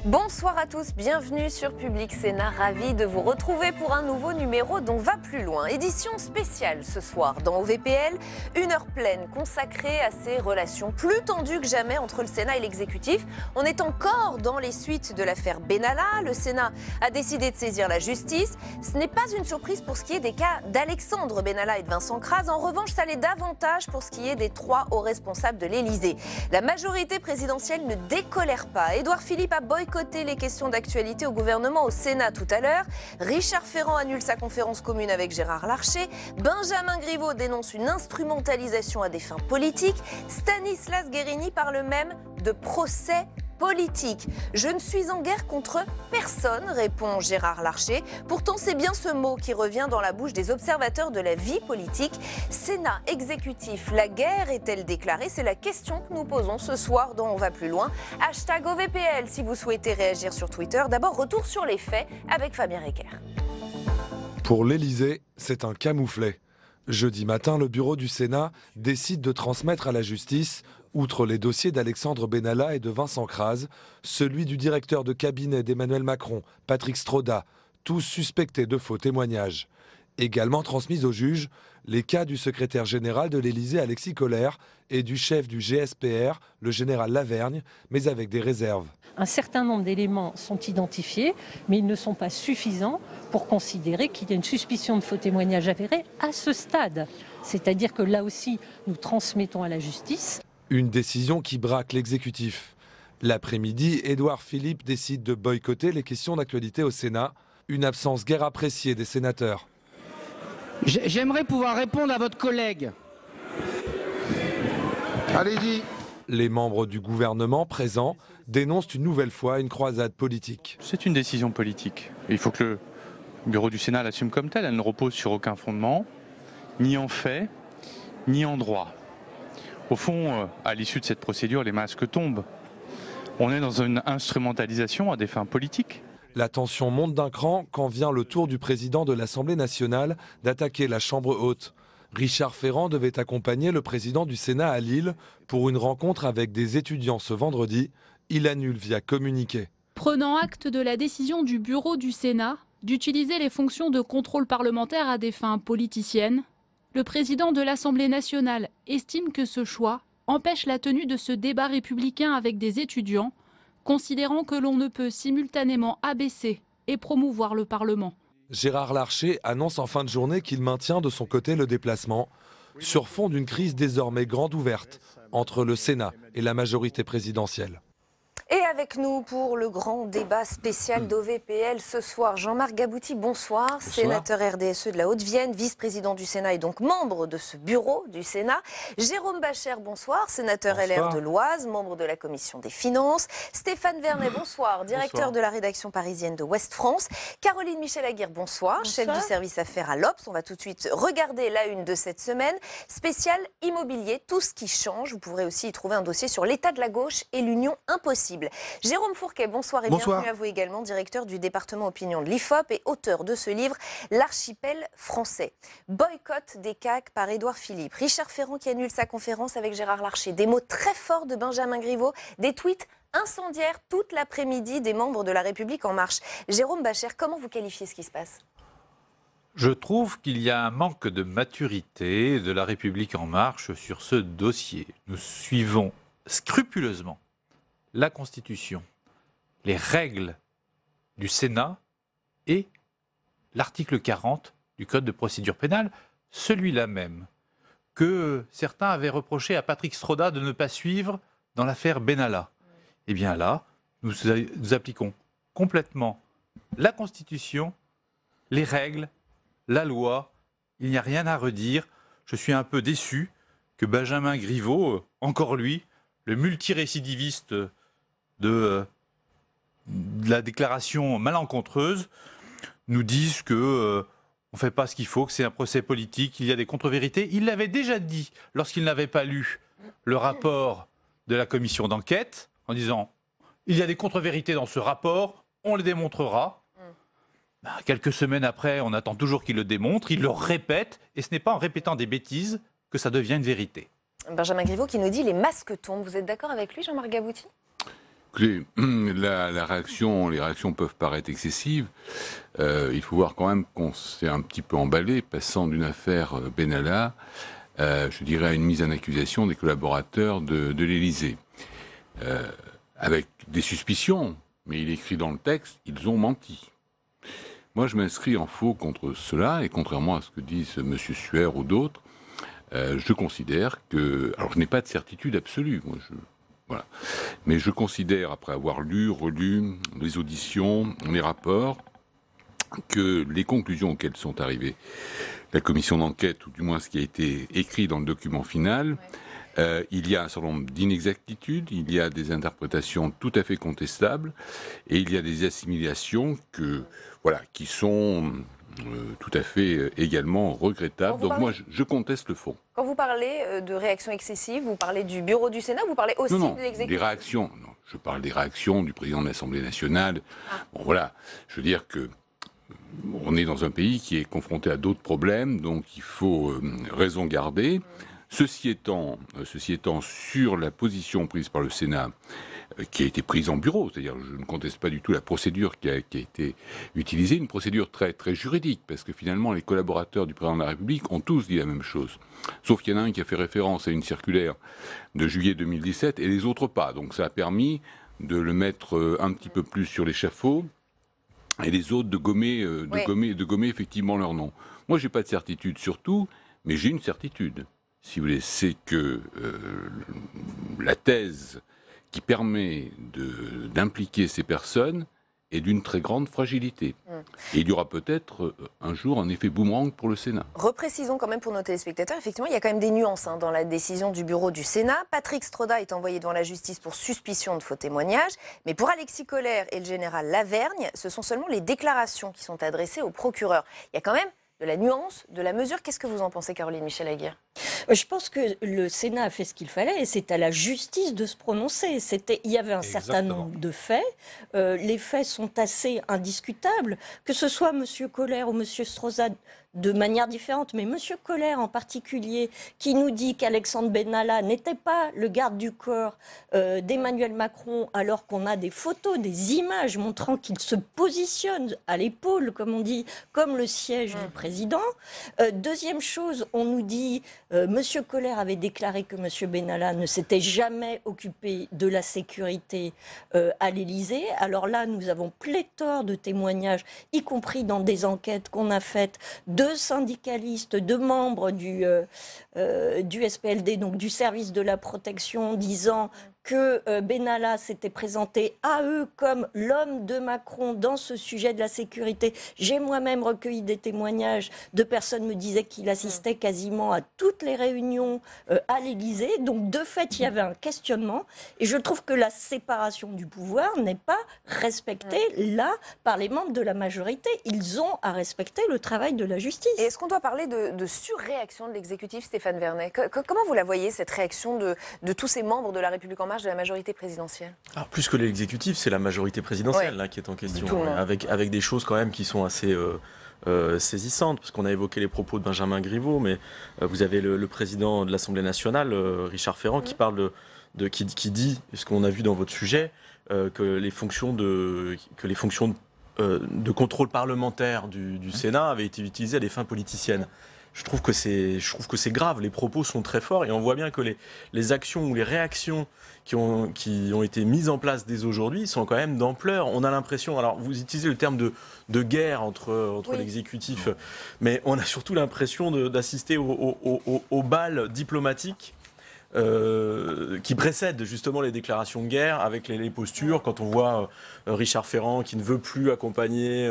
Bonsoir à tous, bienvenue sur Public Sénat, ravi de vous retrouver pour un nouveau numéro d'On va plus loin. Édition spéciale ce soir dans OVPL, une heure pleine consacrée à ces relations plus tendues que jamais entre le Sénat et l'exécutif. On est encore dans les suites de l'affaire Benalla, le Sénat a décidé de saisir la justice. Ce n'est pas une surprise pour ce qui est des cas d'Alexandre Benalla et de Vincent Crase, en revanche ça l'est davantage pour ce qui est des trois hauts responsables de l'Élysée. La majorité présidentielle ne décolère pas. Édouard Philippe a boycotté les questions d'actualité au gouvernement au Sénat tout à l'heure. Richard Ferrand annule sa conférence commune avec Gérard Larcher. Benjamin Griveaux dénonce une instrumentalisation à des fins politiques. Stanislas Guerini parle même de procès politique. Je ne suis en guerre contre personne, répond Gérard Larcher. Pourtant, c'est bien ce mot qui revient dans la bouche des observateurs de la vie politique. Sénat, exécutif, la guerre est-elle déclarée? C'est la question que nous posons ce soir dans On va plus loin. Hashtag OVPL si vous souhaitez réagir sur Twitter. D'abord, retour sur les faits avec Fabien Recker. Pour l'Élysée, c'est un camouflet. Jeudi matin, le bureau du Sénat décide de transmettre à la justice, outre les dossiers d'Alexandre Benalla et de Vincent Crase, celui du directeur de cabinet d'Emmanuel Macron, Patrick Stroda, tous suspectés de faux témoignages. Également transmis au juge les cas du secrétaire général de l'Élysée, Alexis Collère, et du chef du GSPR, le général Lavergne, mais avec des réserves. Un certain nombre d'éléments sont identifiés, mais ils ne sont pas suffisants pour considérer qu'il y a une suspicion de faux témoignages avérés à ce stade. C'est-à-dire que là aussi, nous transmettons à la justice. Une décision qui braque l'exécutif. L'après-midi, Édouard Philippe décide de boycotter les questions d'actualité au Sénat, une absence guère appréciée des sénateurs. J'aimerais pouvoir répondre à votre collègue. Allez-y. Les membres du gouvernement présents dénoncent une nouvelle fois une croisade politique. C'est une décision politique. Il faut que le bureau du Sénat l'assume comme telle. Elle ne repose sur aucun fondement, ni en fait, ni en droit. Au fond, à l'issue de cette procédure, les masques tombent. On est dans une instrumentalisation à des fins politiques. La tension monte d'un cran quand vient le tour du président de l'Assemblée nationale d'attaquer la Chambre haute. Richard Ferrand devait accompagner le président du Sénat à Lille pour une rencontre avec des étudiants ce vendredi. Il annule via communiqué. Prenant acte de la décision du bureau du Sénat d'utiliser les fonctions de contrôle parlementaire à des fins politiciennes, le président de l'Assemblée nationale estime que ce choix empêche la tenue de ce débat républicain avec des étudiants, considérant que l'on ne peut simultanément abaisser et promouvoir le Parlement. Gérard Larcher annonce en fin de journée qu'il maintient de son côté le déplacement, sur fond d'une crise désormais grande ouverte entre le Sénat et la majorité présidentielle. Et avec nous pour le grand débat spécial d'OVPL ce soir, Jean-Marc Gabouty, bonsoir, sénateur RDSE de la Haute-Vienne, vice-président du Sénat et donc membre de ce bureau du Sénat. Jérôme Bacher, bonsoir, sénateur LR de l'Oise, membre de la commission des finances. Stéphane Vernet, bonsoir, directeur de la rédaction parisienne de Ouest France. Caroline Michel-Aguirre, bonsoir, chef du service affaires à l'Obs. On va tout de suite regarder la une de cette semaine. Spécial immobilier, tout ce qui change. Vous pourrez aussi y trouver un dossier sur l'état de la gauche et l'union impossible. Jérôme Fourquet, bonsoir et bienvenue à vous également, directeur du département opinion de l'IFOP et auteur de ce livre, L'archipel français. Boycott des CAC par Édouard Philippe. Richard Ferrand qui annule sa conférence avec Gérard Larcher. Des mots très forts de Benjamin Griveaux, des tweets incendiaires toute l'après-midi des membres de La République En Marche. Jérôme Bacher, comment vous qualifiez ce qui se passe ? Je trouve qu'il y a un manque de maturité de La République En Marche sur ce dossier. Nous suivons scrupuleusement la Constitution, les règles du Sénat et l'article 40 du Code de procédure pénale, celui-là même que certains avaient reproché à Patrick Stroda de ne pas suivre dans l'affaire Benalla. Eh bien là, nous appliquons complètement la Constitution, les règles, la loi. Il n'y a rien à redire. Je suis un peu déçu que Benjamin Griveaux, encore lui, le multirécidiviste de la déclaration malencontreuse, nous disent que on ne fait pas ce qu'il faut, que c'est un procès politique, qu'il y a des contre-vérités. Il l'avait déjà dit lorsqu'il n'avait pas lu le rapport de la commission d'enquête, en disant « il y a des contre-vérités dans ce rapport, on les démontrera ». Quelques semaines après, on attend toujours qu'il le démontre, il le répète, et ce n'est pas en répétant des bêtises que ça devient une vérité. Benjamin Griveaux qui nous dit « les masques tombent ». Vous êtes d'accord avec lui, Jean-Marc Gabouty ? Écoutez, les réactions peuvent paraître excessives. Il faut voir quand même qu'on s'est un petit peu emballé, passant d'une affaire Benalla, je dirais, à une mise en accusation des collaborateurs de l'Élysée. Avec des suspicions, mais il est écrit dans le texte, ils ont menti. Moi, je m'inscris en faux contre cela, et contrairement à ce que disent M. Sueur ou d'autres, je considère que... Alors, je n'ai pas de certitude absolue, moi, voilà. Mais je considère, après avoir lu, relu les auditions, les rapports, que les conclusions auxquelles sont arrivées la commission d'enquête, ou du moins ce qui a été écrit dans le document final, il y a un certain nombre d'inexactitudes, il y a des interprétations tout à fait contestables, et il y a des assimilations qui sont tout à fait également regrettables. Donc moi, je conteste le fond. Quand vous parlez de réactions excessives, vous parlez du bureau du Sénat, vous parlez aussi de l'exécutif? Les réactions, non, je parle des réactions du président de l'Assemblée nationale. Bon, voilà, je veux dire que on est dans un pays qui est confronté à d'autres problèmes, donc il faut raison garder. Ceci étant, sur la position prise par le Sénat, qui a été prise en bureau, c'est-à-dire je ne conteste pas du tout la procédure qui a été utilisée, une procédure très, très juridique, parce que finalement les collaborateurs du président de la République ont tous dit la même chose. Sauf qu'il y en a un qui a fait référence à une circulaire de juillet 2017 et les autres pas. Donc ça a permis de le mettre un petit peu plus sur l'échafaud et les autres de gommer effectivement leur nom. Moi, j'ai pas de certitude sur tout, mais j'ai une certitude, si vous voulez, c'est que la thèse qui permet d'impliquer ces personnes est d'une très grande fragilité. Et il y aura peut-être un jour un effet boomerang pour le Sénat. Reprécisons quand même pour nos téléspectateurs, effectivement, il y a quand même des nuances dans la décision du bureau du Sénat. Patrick Stroda est envoyé devant la justice pour suspicion de faux témoignages. Mais pour Alexis Kohler et le général Lavergne, ce sont seulement les déclarations qui sont adressées au procureur. Il y a quand même de la nuance, de la mesure. Qu'est-ce que vous en pensez, Caroline Michel-Aguirre? Je pense que le Sénat a fait ce qu'il fallait et c'est à la justice de se prononcer. Il y avait un certain nombre de faits. Les faits sont assez indiscutables. Que ce soit M. Kohler ou M. Stroza de manière différente, mais M. Kohler en particulier, qui nous dit qu'Alexandre Benalla n'était pas le garde du corps d'Emmanuel Macron, alors qu'on a des photos, des images montrant qu'il se positionne à l'épaule, comme on dit, comme le siège du président. Deuxième chose, on nous dit... M. Kohler avait déclaré que M. Benalla ne s'était jamais occupé de la sécurité à l'Élysée. Alors là, nous avons pléthore de témoignages, y compris dans des enquêtes qu'on a faites, de syndicalistes, de membres du SPLD, donc du service de la protection, disant que Benalla s'était présenté à eux comme l'homme de Macron dans ce sujet de la sécurité. J'ai moi-même recueilli des témoignages de personnes me disaient qu'il assistait quasiment à toutes les réunions à l'Élysée. Donc de fait, il y avait un questionnement. Et je trouve que la séparation du pouvoir n'est pas respectée là par les membres de la majorité. Ils ont à respecter le travail de la justice. Et est-ce qu'on doit parler de surréaction de l'exécutif, Stéphane Vernet? Comment vous la voyez, cette réaction de tous ces membres de La République En Marche, de la majorité présidentielle? Alors, plus que l'exécutif, c'est la majorité présidentielle là, qui est en question, avec des choses quand même qui sont assez saisissantes, parce qu'on a évoqué les propos de Benjamin Griveaux, mais vous avez le président de l'Assemblée nationale, Richard Ferrand, qui parle qui dit, ce qu'on a vu dans votre sujet, que les fonctions de contrôle parlementaire du Sénat avaient été utilisées à des fins politiciennes. Je trouve que c'est grave, les propos sont très forts et on voit bien que les actions ou les réactions qui ont été mises en place dès aujourd'hui sont quand même d'ampleur. On a l'impression, alors vous utilisez le terme de guerre entre l'exécutif, mais on a surtout l'impression d'assister au bal diplomatique qui précède justement les déclarations de guerre avec les postures. Quand on voit Richard Ferrand qui ne veut plus accompagner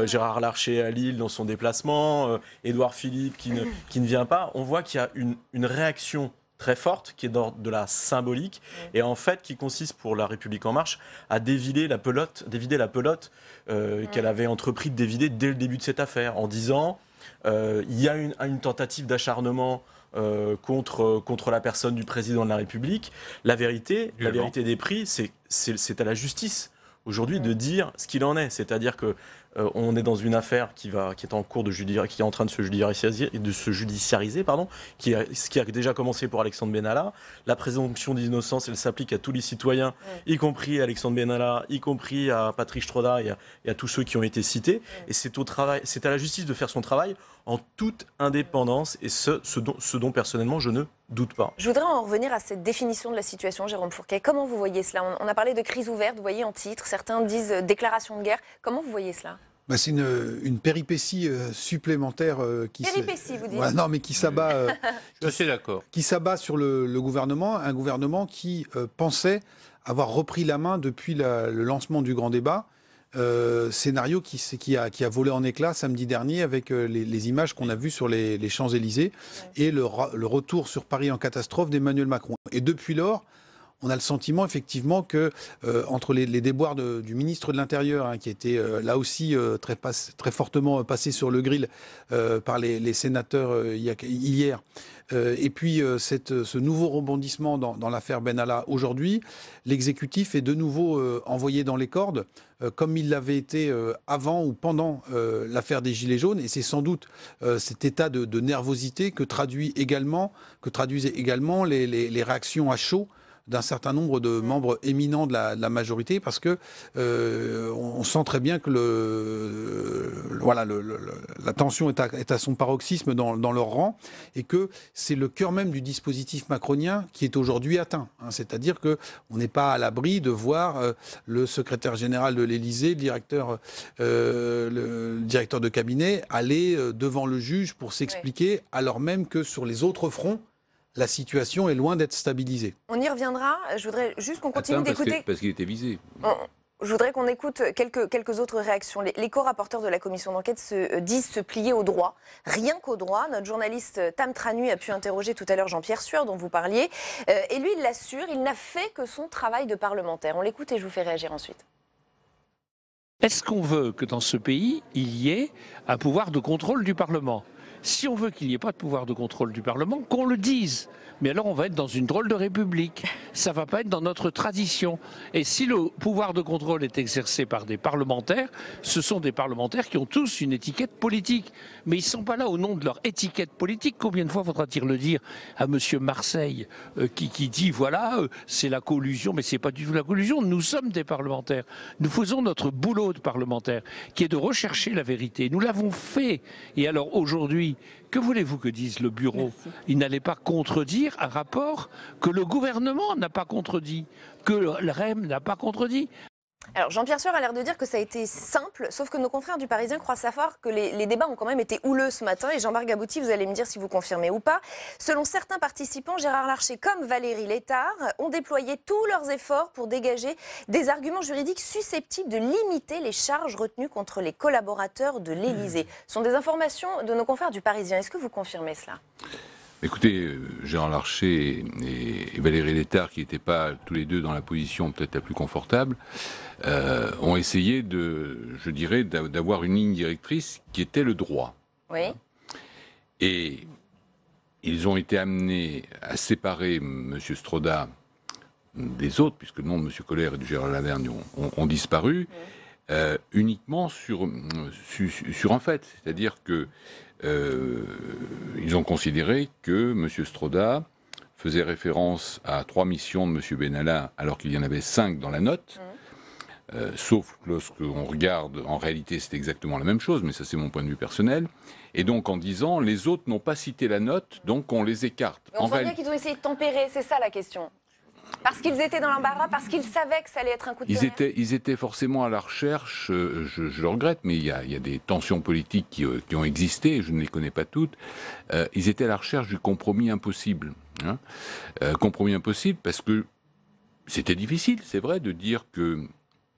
Gérard Larcher à Lille dans son déplacement, Édouard Philippe qui ne vient pas, on voit qu'il y a une réaction très forte qui est de la symbolique et en fait qui consiste pour La République En Marche à dévider la pelote qu'elle avait entrepris de dévider dès le début de cette affaire en disant il y a une tentative d'acharnement contre la personne du président de la République. La vérité des prix, c'est à la justice aujourd'hui de dire ce qu'il en est. C'est-à-dire que on est dans une affaire qui est en cours qui est en train de se judiciariser, ce qui a déjà commencé pour Alexandre Benalla. La présomption d'innocence, elle s'applique à tous les citoyens, y compris à Alexandre Benalla, y compris à Patrick Stroda et à tous ceux qui ont été cités. Et c'est à la justice de faire son travail en toute indépendance, et ce dont personnellement je ne doute pas. Je voudrais en revenir à cette définition de la situation, Jérôme Fourquet. Comment vous voyez cela? On a parlé de crise ouverte, vous voyez en titre, certains disent déclaration de guerre. Comment vous voyez cela? C'est une péripétie supplémentaire qui vous dites? Ouais, non, mais qui s'abat. Je suis assez d'accord. Qui s'abat sur le gouvernement, un gouvernement qui pensait avoir repris la main depuis le lancement du grand débat. Scénario qui a volé en éclats samedi dernier avec les images qu'on a vues sur les Champs-Élysées et le retour sur Paris en catastrophe d'Emmanuel Macron. Et depuis lors, on a le sentiment effectivement que entre les déboires du ministre de l'Intérieur, qui était là aussi très fortement passé sur le grill par les sénateurs hier, et puis ce nouveau rebondissement dans l'affaire Benalla aujourd'hui, l'exécutif est de nouveau envoyé dans les cordes, comme il l'avait été avant ou pendant l'affaire des Gilets jaunes. Et c'est sans doute cet état de nervosité que traduisaient également les réactions à chaud d'un certain nombre de membres éminents de la majorité, parce que on sent très bien que la tension est à son paroxysme dans leur rang, et que c'est le cœur même du dispositif macronien qui est aujourd'hui atteint. C'est-à-dire qu'on n'est pas à l'abri de voir le secrétaire général de l'Élysée, le directeur de cabinet, aller devant le juge pour s'expliquer, alors même que sur les autres fronts, la situation est loin d'être stabilisée. On y reviendra. Je voudrais juste qu'on continue d'écouter. Parce qu'il était visé. Je voudrais qu'on écoute quelques autres réactions. Les co-rapporteurs de la commission d'enquête disent se plier au droit, rien qu'au droit. Notre journaliste Tam Tranu a pu interroger tout à l'heure Jean-Pierre Sueur, dont vous parliez. Et lui, il l'assure, il n'a fait que son travail de parlementaire. On l'écoute et je vous fais réagir ensuite. Est-ce qu'on veut que dans ce pays, il y ait un pouvoir de contrôle du Parlement ? Si on veut qu'il n'y ait pas de pouvoir de contrôle du Parlement, qu'on le dise. Mais alors on va être dans une drôle de république. Ça ne va pas être dans notre tradition. Et si le pouvoir de contrôle est exercé par des parlementaires, ce sont des parlementaires qui ont tous une étiquette politique. Mais ils ne sont pas là au nom de leur étiquette politique. Combien de fois faudra-t-il le dire à M. Marseille qui dit voilà, c'est la collusion, mais ce n'est pas du tout la collusion. Nous sommes des parlementaires. Nous faisons notre boulot de parlementaire, qui est de rechercher la vérité. Nous l'avons fait. Et alors aujourd'hui, que voulez-vous que dise le bureau? Il n'allait pas contredire un rapport que le gouvernement n'a pas contredit, que le REM n'a pas contredit. Alors Jean-Pierre Sueur a l'air de dire que ça a été simple, sauf que nos confrères du Parisien croient savoir que les débats ont quand même été houleux ce matin. Et Jean-Marc Gabouty, vous allez me dire si vous confirmez ou pas. Selon certains participants, Gérard Larcher comme Valérie Létard ont déployé tous leurs efforts pour dégager des arguments juridiques susceptibles de limiter les charges retenues contre les collaborateurs de l'Élysée. Ce sont des informations de nos confrères du Parisien. Est-ce que vous confirmez cela ? Écoutez, Gérard Larcher et Valérie Létard, qui n'étaient pas tous les deux dans la position peut-être la plus confortable, ont essayé d'avoir une ligne directrice qui était le droit. Oui. Et ils ont été amenés à séparer M. Stroda des autres, puisque le nom de M. Colère et de Gérald Lavergne ont disparu, uniquement sur un fait. C'est-à-dire que ils ont considéré que M. Stroda faisait référence à 3 missions de M. Benalla, alors qu'il y en avait 5 dans la note. Sauf lorsqu'on regarde, en réalité c'est exactement la même chose, mais ça c'est mon point de vue personnel. Et donc en disant, les autres n'ont pas cité la note, donc on les écarte. Mais on voit bien qu'ils ont essayé de tempérer, c'est ça la question. Parce qu'ils étaient dans l'embarras, parce qu'ils savaient que ça allait être un coup de tonnerre. Ils étaient forcément à la recherche, je le regrette, mais il y a des tensions politiques qui ont existé, je ne les connais pas toutes. Ils étaient à la recherche du compromis impossible. Compromis impossible parce que c'était difficile, c'est vrai, de dire qu'ils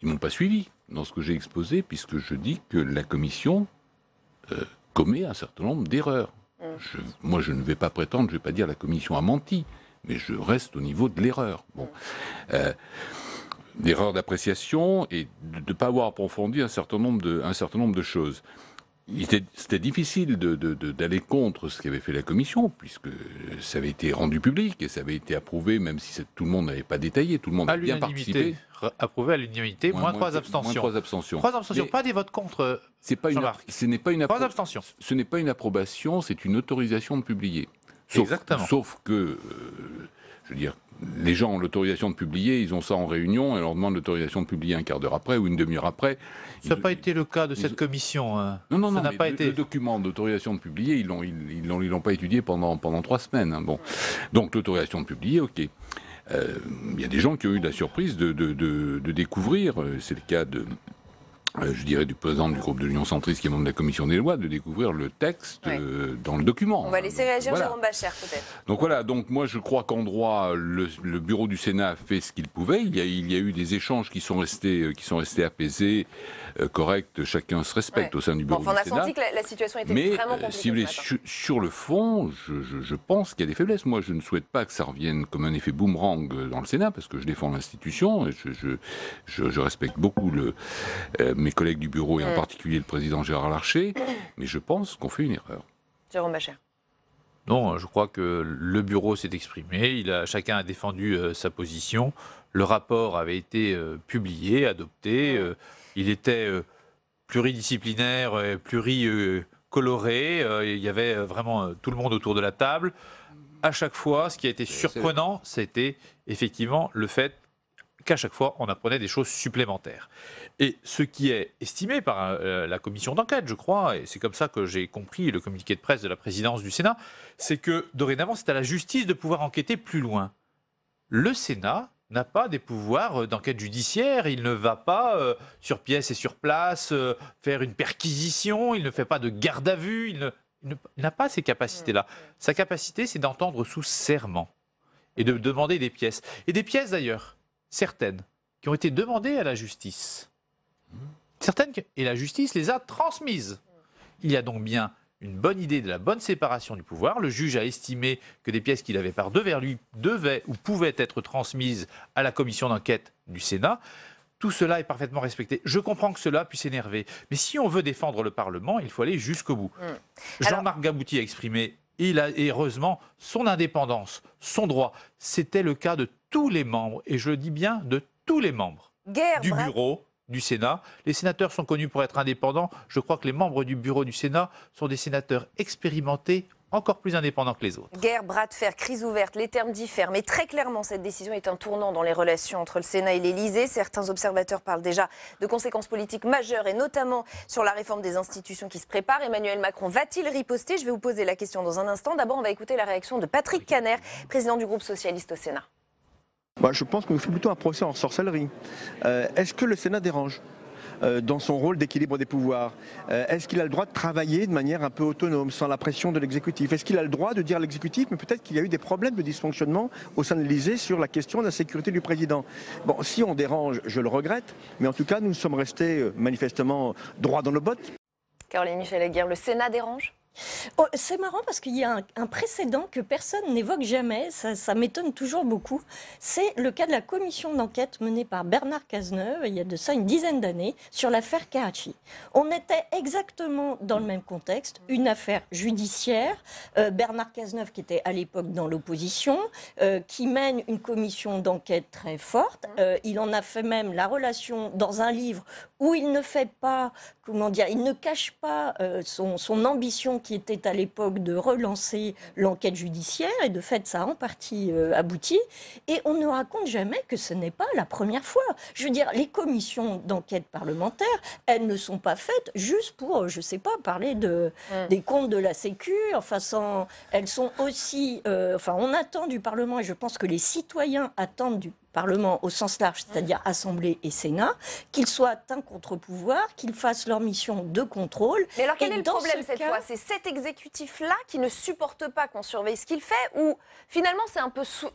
ne m'ont pas suivi dans ce que j'ai exposé, puisque je dis que la Commission commet un certain nombre d'erreurs. Moi, je ne vais pas prétendre, je ne vais pas dire la Commission a menti, mais je reste au niveau de l'erreur. Bon. D'erreur d'appréciation et de ne pas avoir approfondi un certain nombre de choses. C'était difficile d'aller contre ce qu'avait fait la Commission, puisque ça avait été rendu public et ça avait été approuvé, même si tout le monde n'avait pas détaillé, tout le monde a bien participé. approuvé à l'unanimité, moins 3 abstentions. Moins 3 abstentions. 3 abstentions, pas des votes contre. Ce n'est pas une 3 abstentions. Ce n'est pas une approbation, c'est une autorisation de publier. Exactement. Sauf que, je veux dire, les gens ont l'autorisation de publier, ils ont ça en réunion, et on leur demande l'autorisation de publier un quart d'heure après ou une demi-heure après. Ça n'a pas été le cas de cette commission. Non, ça n'a pas été. Le document d'autorisation de publier, ils l'ont pas étudié pendant 3 semaines. Bon. Donc l'autorisation de publier, ok. Il y a des gens qui ont eu la surprise de découvrir, c'est le cas de... je dirais du président du groupe de l'Union centriste qui est membre de la commission des lois, de découvrir le texte dans le document. On va laisser réagir Voilà. Jérôme Bascher peut-être. Donc voilà, donc moi je crois qu'en droit, le bureau du Sénat a fait ce qu'il pouvait. Il y a eu des échanges qui sont restés apaisés, corrects, chacun se respecte au sein du bureau On a du Sénat. senti que la situation était Mais vraiment compliquée. si vous voulez, sur le fond, je pense qu'il y a des faiblesses. Moi, je ne souhaite pas que ça revienne comme un effet boomerang dans le Sénat, parce que je défends l'institution, et je respecte beaucoup mes collègues du bureau, et en particulier le président Gérard Larcher, mais je pense qu'on fait une erreur. Jérôme Bascher. Non, je crois que le bureau s'est exprimé, chacun a défendu sa position, le rapport avait été publié, adopté, il était pluridisciplinaire, pluricoloré, il y avait vraiment tout le monde autour de la table. À chaque fois, ce qui a été surprenant, c'était effectivement le fait qu'à chaque fois, on apprenait des choses supplémentaires. Et ce qui est estimé par la commission d'enquête, je crois, et c'est comme ça que j'ai compris le communiqué de presse de la présidence du Sénat, c'est que dorénavant, c'est à la justice de pouvoir enquêter plus loin. Le Sénat n'a pas des pouvoirs d'enquête judiciaire, il ne va pas sur pièce et sur place faire une perquisition, il ne fait pas de garde à vue, il n'a pas ces capacités-là. Sa capacité, c'est d'entendre sous serment et de demander des pièces. Et des pièces d'ailleurs, certaines, qui ont été demandées à la justice. Et la justice les a transmises. Il y a donc bien une bonne idée de la bonne séparation du pouvoir. Le juge a estimé que des pièces qu'il avait par devers lui devaient ou pouvaient être transmises à la commission d'enquête du Sénat. Tout cela est parfaitement respecté. Je comprends que cela puisse énerver. Mais si on veut défendre le Parlement, il faut aller jusqu'au bout. Jean-Marc Gabouty a exprimé, heureusement, son indépendance, son droit. C'était le cas de tous les membres, et je le dis bien de tous les membres du bureau du Sénat. Les sénateurs sont connus pour être indépendants. Je crois que les membres du bureau du Sénat sont des sénateurs expérimentés, encore plus indépendants que les autres. Guerre, bras de fer, crise ouverte, les termes diffèrent. Mais très clairement, cette décision est un tournant dans les relations entre le Sénat et l'Élysée. Certains observateurs parlent déjà de conséquences politiques majeures, et notamment sur la réforme des institutions qui se prépare. Emmanuel Macron va-t-il riposter? Je vais vous poser la question dans un instant. D'abord, on va écouter la réaction de Patrick Kanner, président du groupe socialiste au Sénat. Je pense qu'on nous fait plutôt un procès en sorcellerie. Est-ce que le Sénat dérange dans son rôle d'équilibre des pouvoirs? Est-ce qu'il a le droit de travailler de manière un peu autonome, sans la pression de l'exécutif? Est-ce qu'il a le droit de dire à l'exécutif, mais peut-être qu'il y a eu des problèmes de dysfonctionnement au sein de l'Élysée sur la question de la sécurité du président? Bon, si on dérange, je le regrette, mais en tout cas, nous sommes restés manifestement droits dans nos bottes. Caroline Michel-Aguirre, le Sénat dérange? C'est marrant parce qu'il y a un précédent que personne n'évoque jamais, ça m'étonne toujours beaucoup. C'est le cas de la commission d'enquête menée par Bernard Cazeneuve, il y a de ça une dizaine d'années, sur l'affaire Karachi. On était exactement dans le même contexte, une affaire judiciaire. Bernard Cazeneuve, qui était à l'époque dans l'opposition, qui mène une commission d'enquête très forte. Il en a fait même la relation dans un livre où il ne fait pas, il ne cache pas son ambition qui était à l'époque de relancer l'enquête judiciaire, et de fait ça a en partie abouti, et on ne raconte jamais que ce n'est pas la première fois. Je veux dire, les commissions d'enquête parlementaire, elles ne sont pas faites juste pour, je sais pas, parler des comptes de la Sécu, elles sont aussi, on attend du Parlement, et je pense que les citoyens attendent du Parlement au sens large, c'est-à-dire Assemblée et Sénat, qu'ils soient un contre-pouvoir, qu'ils fassent leur mission de contrôle. Mais alors quel est le problème cette fois? C'est cet exécutif-là qui ne supporte pas qu'on surveille ce qu'il fait, ou finalement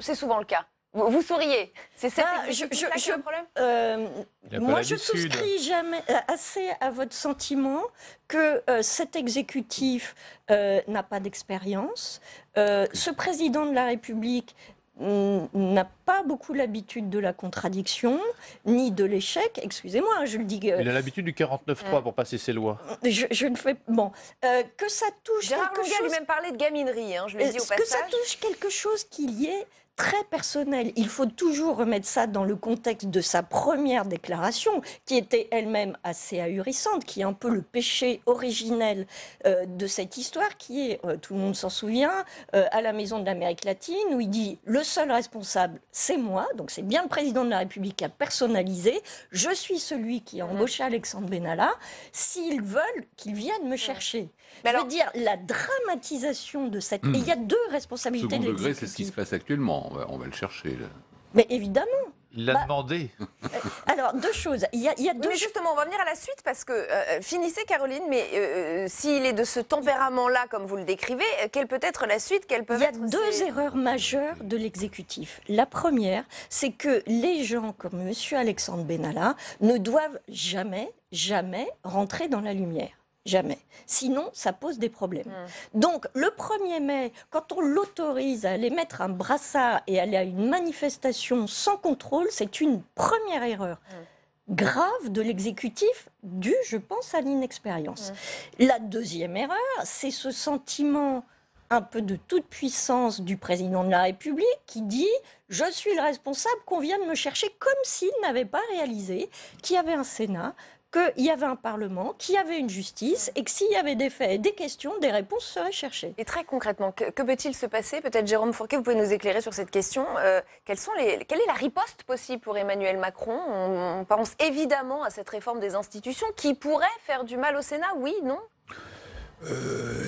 c'est souvent le cas? Vous souriez. C'est cet exécutif-là qui a le problème? Moi, je souscris jamais assez à votre sentiment que cet exécutif n'a pas d'expérience. Ce président de la République n'a pas beaucoup l'habitude de la contradiction, ni de l'échec, excusez-moi, je le dis... Il a l'habitude du 49.3 pour passer ses lois. Je ne fais... Bon, que ça touche Gérard quelque Longuet chose... lui-même parlait de gaminerie, je le dis au passage. Que ça touche quelque chose qu'il y ait très personnel. Il faut toujours remettre ça dans le contexte de sa première déclaration, qui était elle-même assez ahurissante, qui est un peu le péché originel de cette histoire, qui est, tout le monde s'en souvient, à la Maison de l'Amérique latine, où il dit « le seul responsable, c'est moi », donc c'est bien le président de la République qui a personnalisé, « je suis celui qui a embauché Alexandre Benalla, s'ils veulent qu'ils viennent me chercher ». Je veux dire, la dramatisation de cette... Et il y a deux responsabilités de Second degré, l'exécutif. c'est ce qui se passe actuellement. On va le chercher. Là. Mais évidemment. Il l'a demandé. Alors, deux choses. Il y a deux mais justement, on va venir à la suite parce que, finissez Caroline, mais s'il est de ce tempérament-là, comme vous le décrivez, quelle peut être la suite? Il y a deux erreurs majeures de l'exécutif. La première, c'est que les gens comme M. Alexandre Benalla ne doivent jamais rentrer dans la lumière. Jamais. Sinon, ça pose des problèmes. Donc, le 1er mai, quand on l'autorise à aller mettre un brassard et aller à une manifestation sans contrôle, c'est une première erreur grave de l'exécutif due, je pense, à l'inexpérience. La deuxième erreur, c'est ce sentiment un peu de toute puissance du président de la République qui dit « je suis le responsable, qu'on vienne me chercher », comme s'il n'avait pas réalisé qu'il y avait un Sénat, qu'il y avait un Parlement, qu'il y avait une justice et que s'il y avait des faits et des questions, des réponses seraient cherchées. Et très concrètement, que peut-il se passer? Peut-être Jérôme Fourquet, vous pouvez nous éclairer sur cette question. Quelle est la riposte possible pour Emmanuel Macron? On pense évidemment à cette réforme des institutions qui pourrait faire du mal au Sénat, oui, non?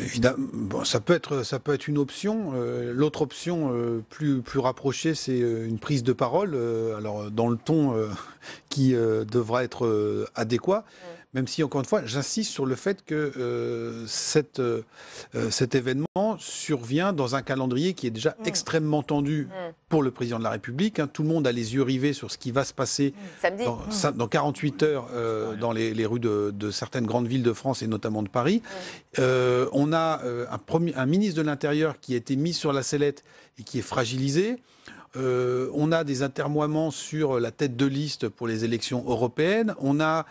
Évidemment, bon, ça peut être une option. L'autre option plus rapprochée, c'est une prise de parole, alors dans le ton qui devra être adéquat. Même si, encore une fois, j'insiste sur le fait que cet événement survient dans un calendrier qui est déjà extrêmement tendu pour le président de la République. Tout le monde a les yeux rivés sur ce qui va se passer dans 48 heures dans les rues de certaines grandes villes de France et notamment de Paris. On a un ministre de l'Intérieur qui a été mis sur la sellette et qui est fragilisé. On a des atermoiements sur la tête de liste pour les élections européennes. On a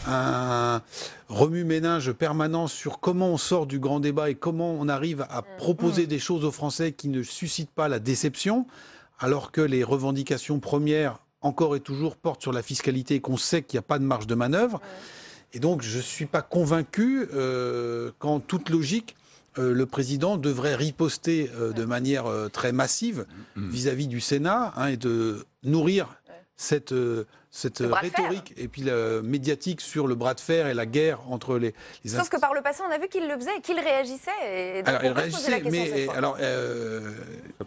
un remue-ménage permanent sur comment on sort du grand débat et comment on arrive à proposer des choses aux Français qui ne suscitent pas la déception, alors que les revendications premières, encore et toujours, portent sur la fiscalité et qu'on sait qu'il n'y a pas de marge de manœuvre. Et donc, je ne suis pas convaincu qu'en toute logique, le président devrait riposter de manière très massive vis-à-vis du Sénat et de nourrir cette rhétorique et puis médiatique sur le bras de fer et la guerre entre les Sauf que par le passé, on a vu qu'il le faisait et qu'il réagissait. Et donc alors, il réagissait, mais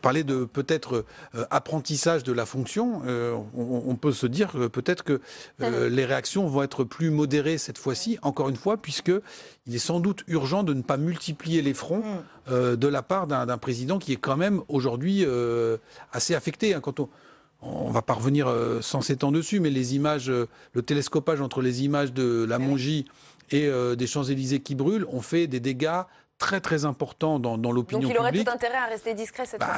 parler de peut-être apprentissage de la fonction, on peut se dire peut-être que les réactions vont être plus modérées cette fois-ci, encore une fois, puisque il est sans doute urgent de ne pas multiplier les fronts de la part d'un président qui est quand même aujourd'hui assez affecté. Quand on va pas revenir sans s'étendre dessus, mais les images, le télescopage entre les images de la Mongie et des Champs-Élysées qui brûlent ont fait des dégâts très très importants dans l'opinion publique. Donc il aurait tout intérêt à rester discret cette fois.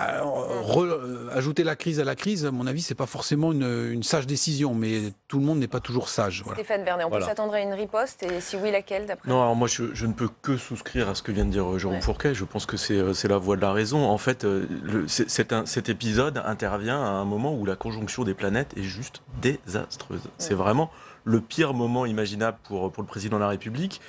Ajouter la crise à la crise, à mon avis, c'est pas forcément une sage décision, mais tout le monde n'est pas toujours sage. Voilà. Stéphane Vernet, on peut s'attendre à une riposte, et si oui, laquelle d'après vous? Non, alors moi je ne peux que souscrire à ce que vient de dire Jérôme Fourquet. Je pense que c'est la voie de la raison. En fait, cet épisode intervient à un moment où la conjonction des planètes est juste désastreuse. C'est vraiment le pire moment imaginable pour le président de la République.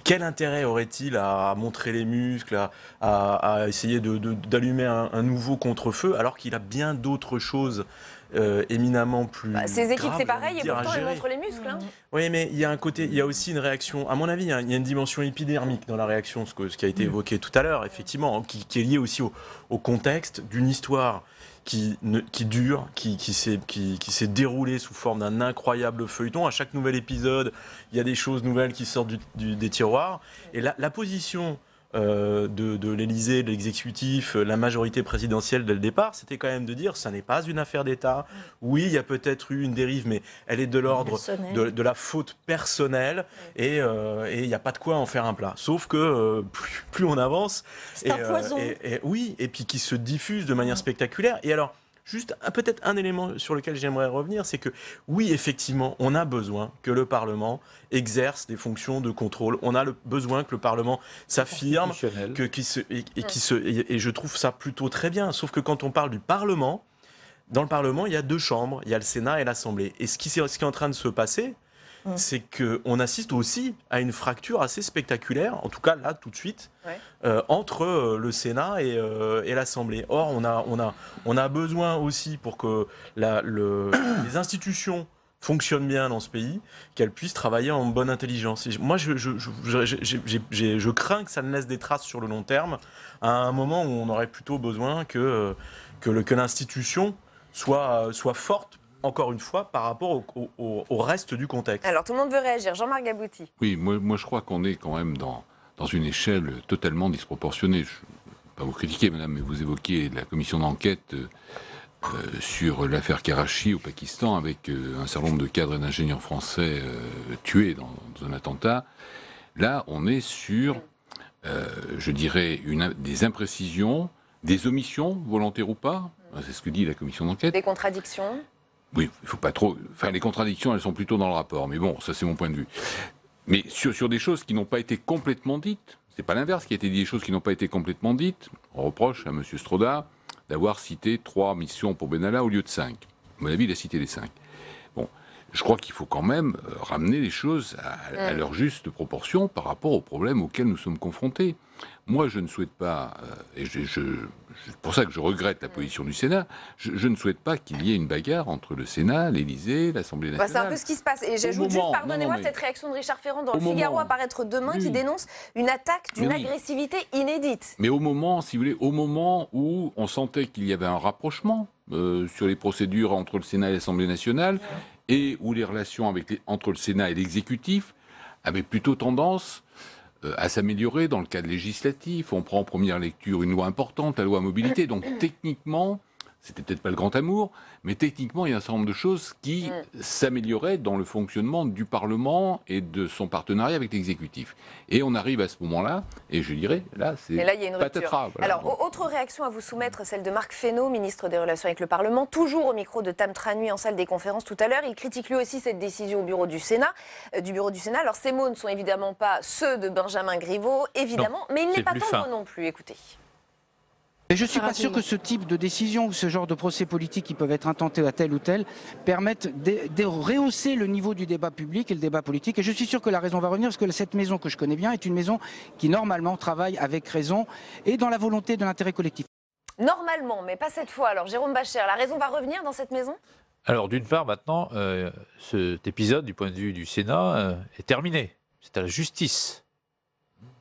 Quel intérêt aurait-il à montrer les muscles, à essayer d'allumer un nouveau contre-feu, alors qu'il a bien d'autres choses éminemment plus ses équipes, graves, c'est pareil, et pourtant elles gérer. montrent les muscles. Oui, mais il y a un côté, il y a aussi une réaction, à mon avis, il y a une dimension épidermique dans la réaction, ce qui a été évoqué tout à l'heure, effectivement, qui est lié aussi au contexte d'une histoire qui dure, qui s'est déroulée sous forme d'un incroyable feuilleton. À chaque nouvel épisode, il y a des choses nouvelles qui sortent des tiroirs. Et la position de l'Élysée, de l'exécutif, la majorité présidentielle dès le départ, c'était quand même de dire ça n'est pas une affaire d'État. Oui, il y a peut-être eu une dérive, mais elle est de l'ordre de la faute personnelle et il n'y a pas de quoi en faire un plat. Sauf que plus on avance, c'est un poison. Oui, et puis qui se diffuse de manière spectaculaire. Et alors, Juste peut-être un élément sur lequel j'aimerais revenir, c'est que oui, effectivement, on a besoin que le Parlement exerce des fonctions de contrôle. On a besoin que le Parlement s'affirme, et je trouve ça plutôt très bien. Sauf que quand on parle du Parlement, dans le Parlement, il y a 2 chambres, il y a le Sénat et l'Assemblée. Et ce qui est en train de se passer, c'est qu'on assiste aussi à une fracture assez spectaculaire, en tout cas là, tout de suite, entre le Sénat et l'Assemblée. Or, on a besoin aussi, pour que les institutions fonctionnent bien dans ce pays, qu'elles puissent travailler en bonne intelligence. Et moi, je crains que ça ne laisse des traces sur le long terme, à un moment où on aurait plutôt besoin que l'institution soit forte, encore une fois, par rapport au reste du contexte. Alors, tout le monde veut réagir. Jean-Marc Gabouty. Oui, moi je crois qu'on est quand même dans une échelle totalement disproportionnée. Je ne vais pas vous critiquer, madame, mais vous évoquiez la commission d'enquête sur l'affaire Karachi au Pakistan, avec un certain nombre de cadres et d'ingénieurs français tués dans un attentat. Là, on est sur, je dirais, des imprécisions, des omissions, volontaires ou pas. C'est ce que dit la commission d'enquête. Des contradictions. Oui, il ne faut pas trop... Enfin, les contradictions, elles sont plutôt dans le rapport. Mais bon, ça, c'est mon point de vue. Mais sur des choses qui n'ont pas été complètement dites, c'est pas l'inverse qui a été dit, des choses qui n'ont pas été complètement dites. On reproche à M. Stroda d'avoir cité 3 missions pour Benalla au lieu de 5. À mon avis, il a cité les 5. Bon, je crois qu'il faut quand même ramener les choses à leur juste proportion par rapport aux problèmes auxquels nous sommes confrontés. Moi, je ne souhaite pas, et c'est pour ça que je regrette la position du Sénat, je ne souhaite pas qu'il y ait une bagarre entre le Sénat, l'Élysée, l'Assemblée nationale. C'est un peu ce qui se passe. Et j'ajoute juste, pardonnez-moi, cette réaction de Richard Ferrand dans le Figaro à paraître demain, qui dénonce une attaque d'une agressivité inédite. Mais au moment, si vous voulez, au moment où on sentait qu'il y avait un rapprochement sur les procédures entre le Sénat et l'Assemblée nationale, et où les relations entre le Sénat et l'exécutif avaient plutôt tendance à s'améliorer dans le cadre législatif. On prend en première lecture une loi importante, la loi mobilité. Donc techniquement, c'était peut-être pas le grand amour, mais techniquement, il y a un certain nombre de choses qui s'amélioraient dans le fonctionnement du Parlement et de son partenariat avec l'exécutif. Et on arrive à ce moment-là, et je dirais, là, c'est patatras. Voilà. Alors, autre réaction à vous soumettre, celle de Marc Fesneau, ministre des Relations avec le Parlement, toujours au micro de Tam Tranui en salle des conférences tout à l'heure. Il critique lui aussi cette décision au bureau du Sénat. Alors, ces mots ne sont évidemment pas ceux de Benjamin Griveaux, évidemment, mais il n'est pas tendre non plus. Écoutez. Et je ne suis pas sûr que ce type de décision ou ce genre de procès politiques qui peuvent être intentés à tel ou tel permettent de rehausser le niveau du débat public et le débat politique. Et je suis sûr que la raison va revenir parce que cette maison que je connais bien est une maison qui normalement travaille avec raison et dans la volonté de l'intérêt collectif. Normalement, mais pas cette fois. Alors Jérôme Bascher, la raison va revenir dans cette maison ? Alors d'une part, maintenant, cet épisode du point de vue du Sénat est terminé. C'est à la justice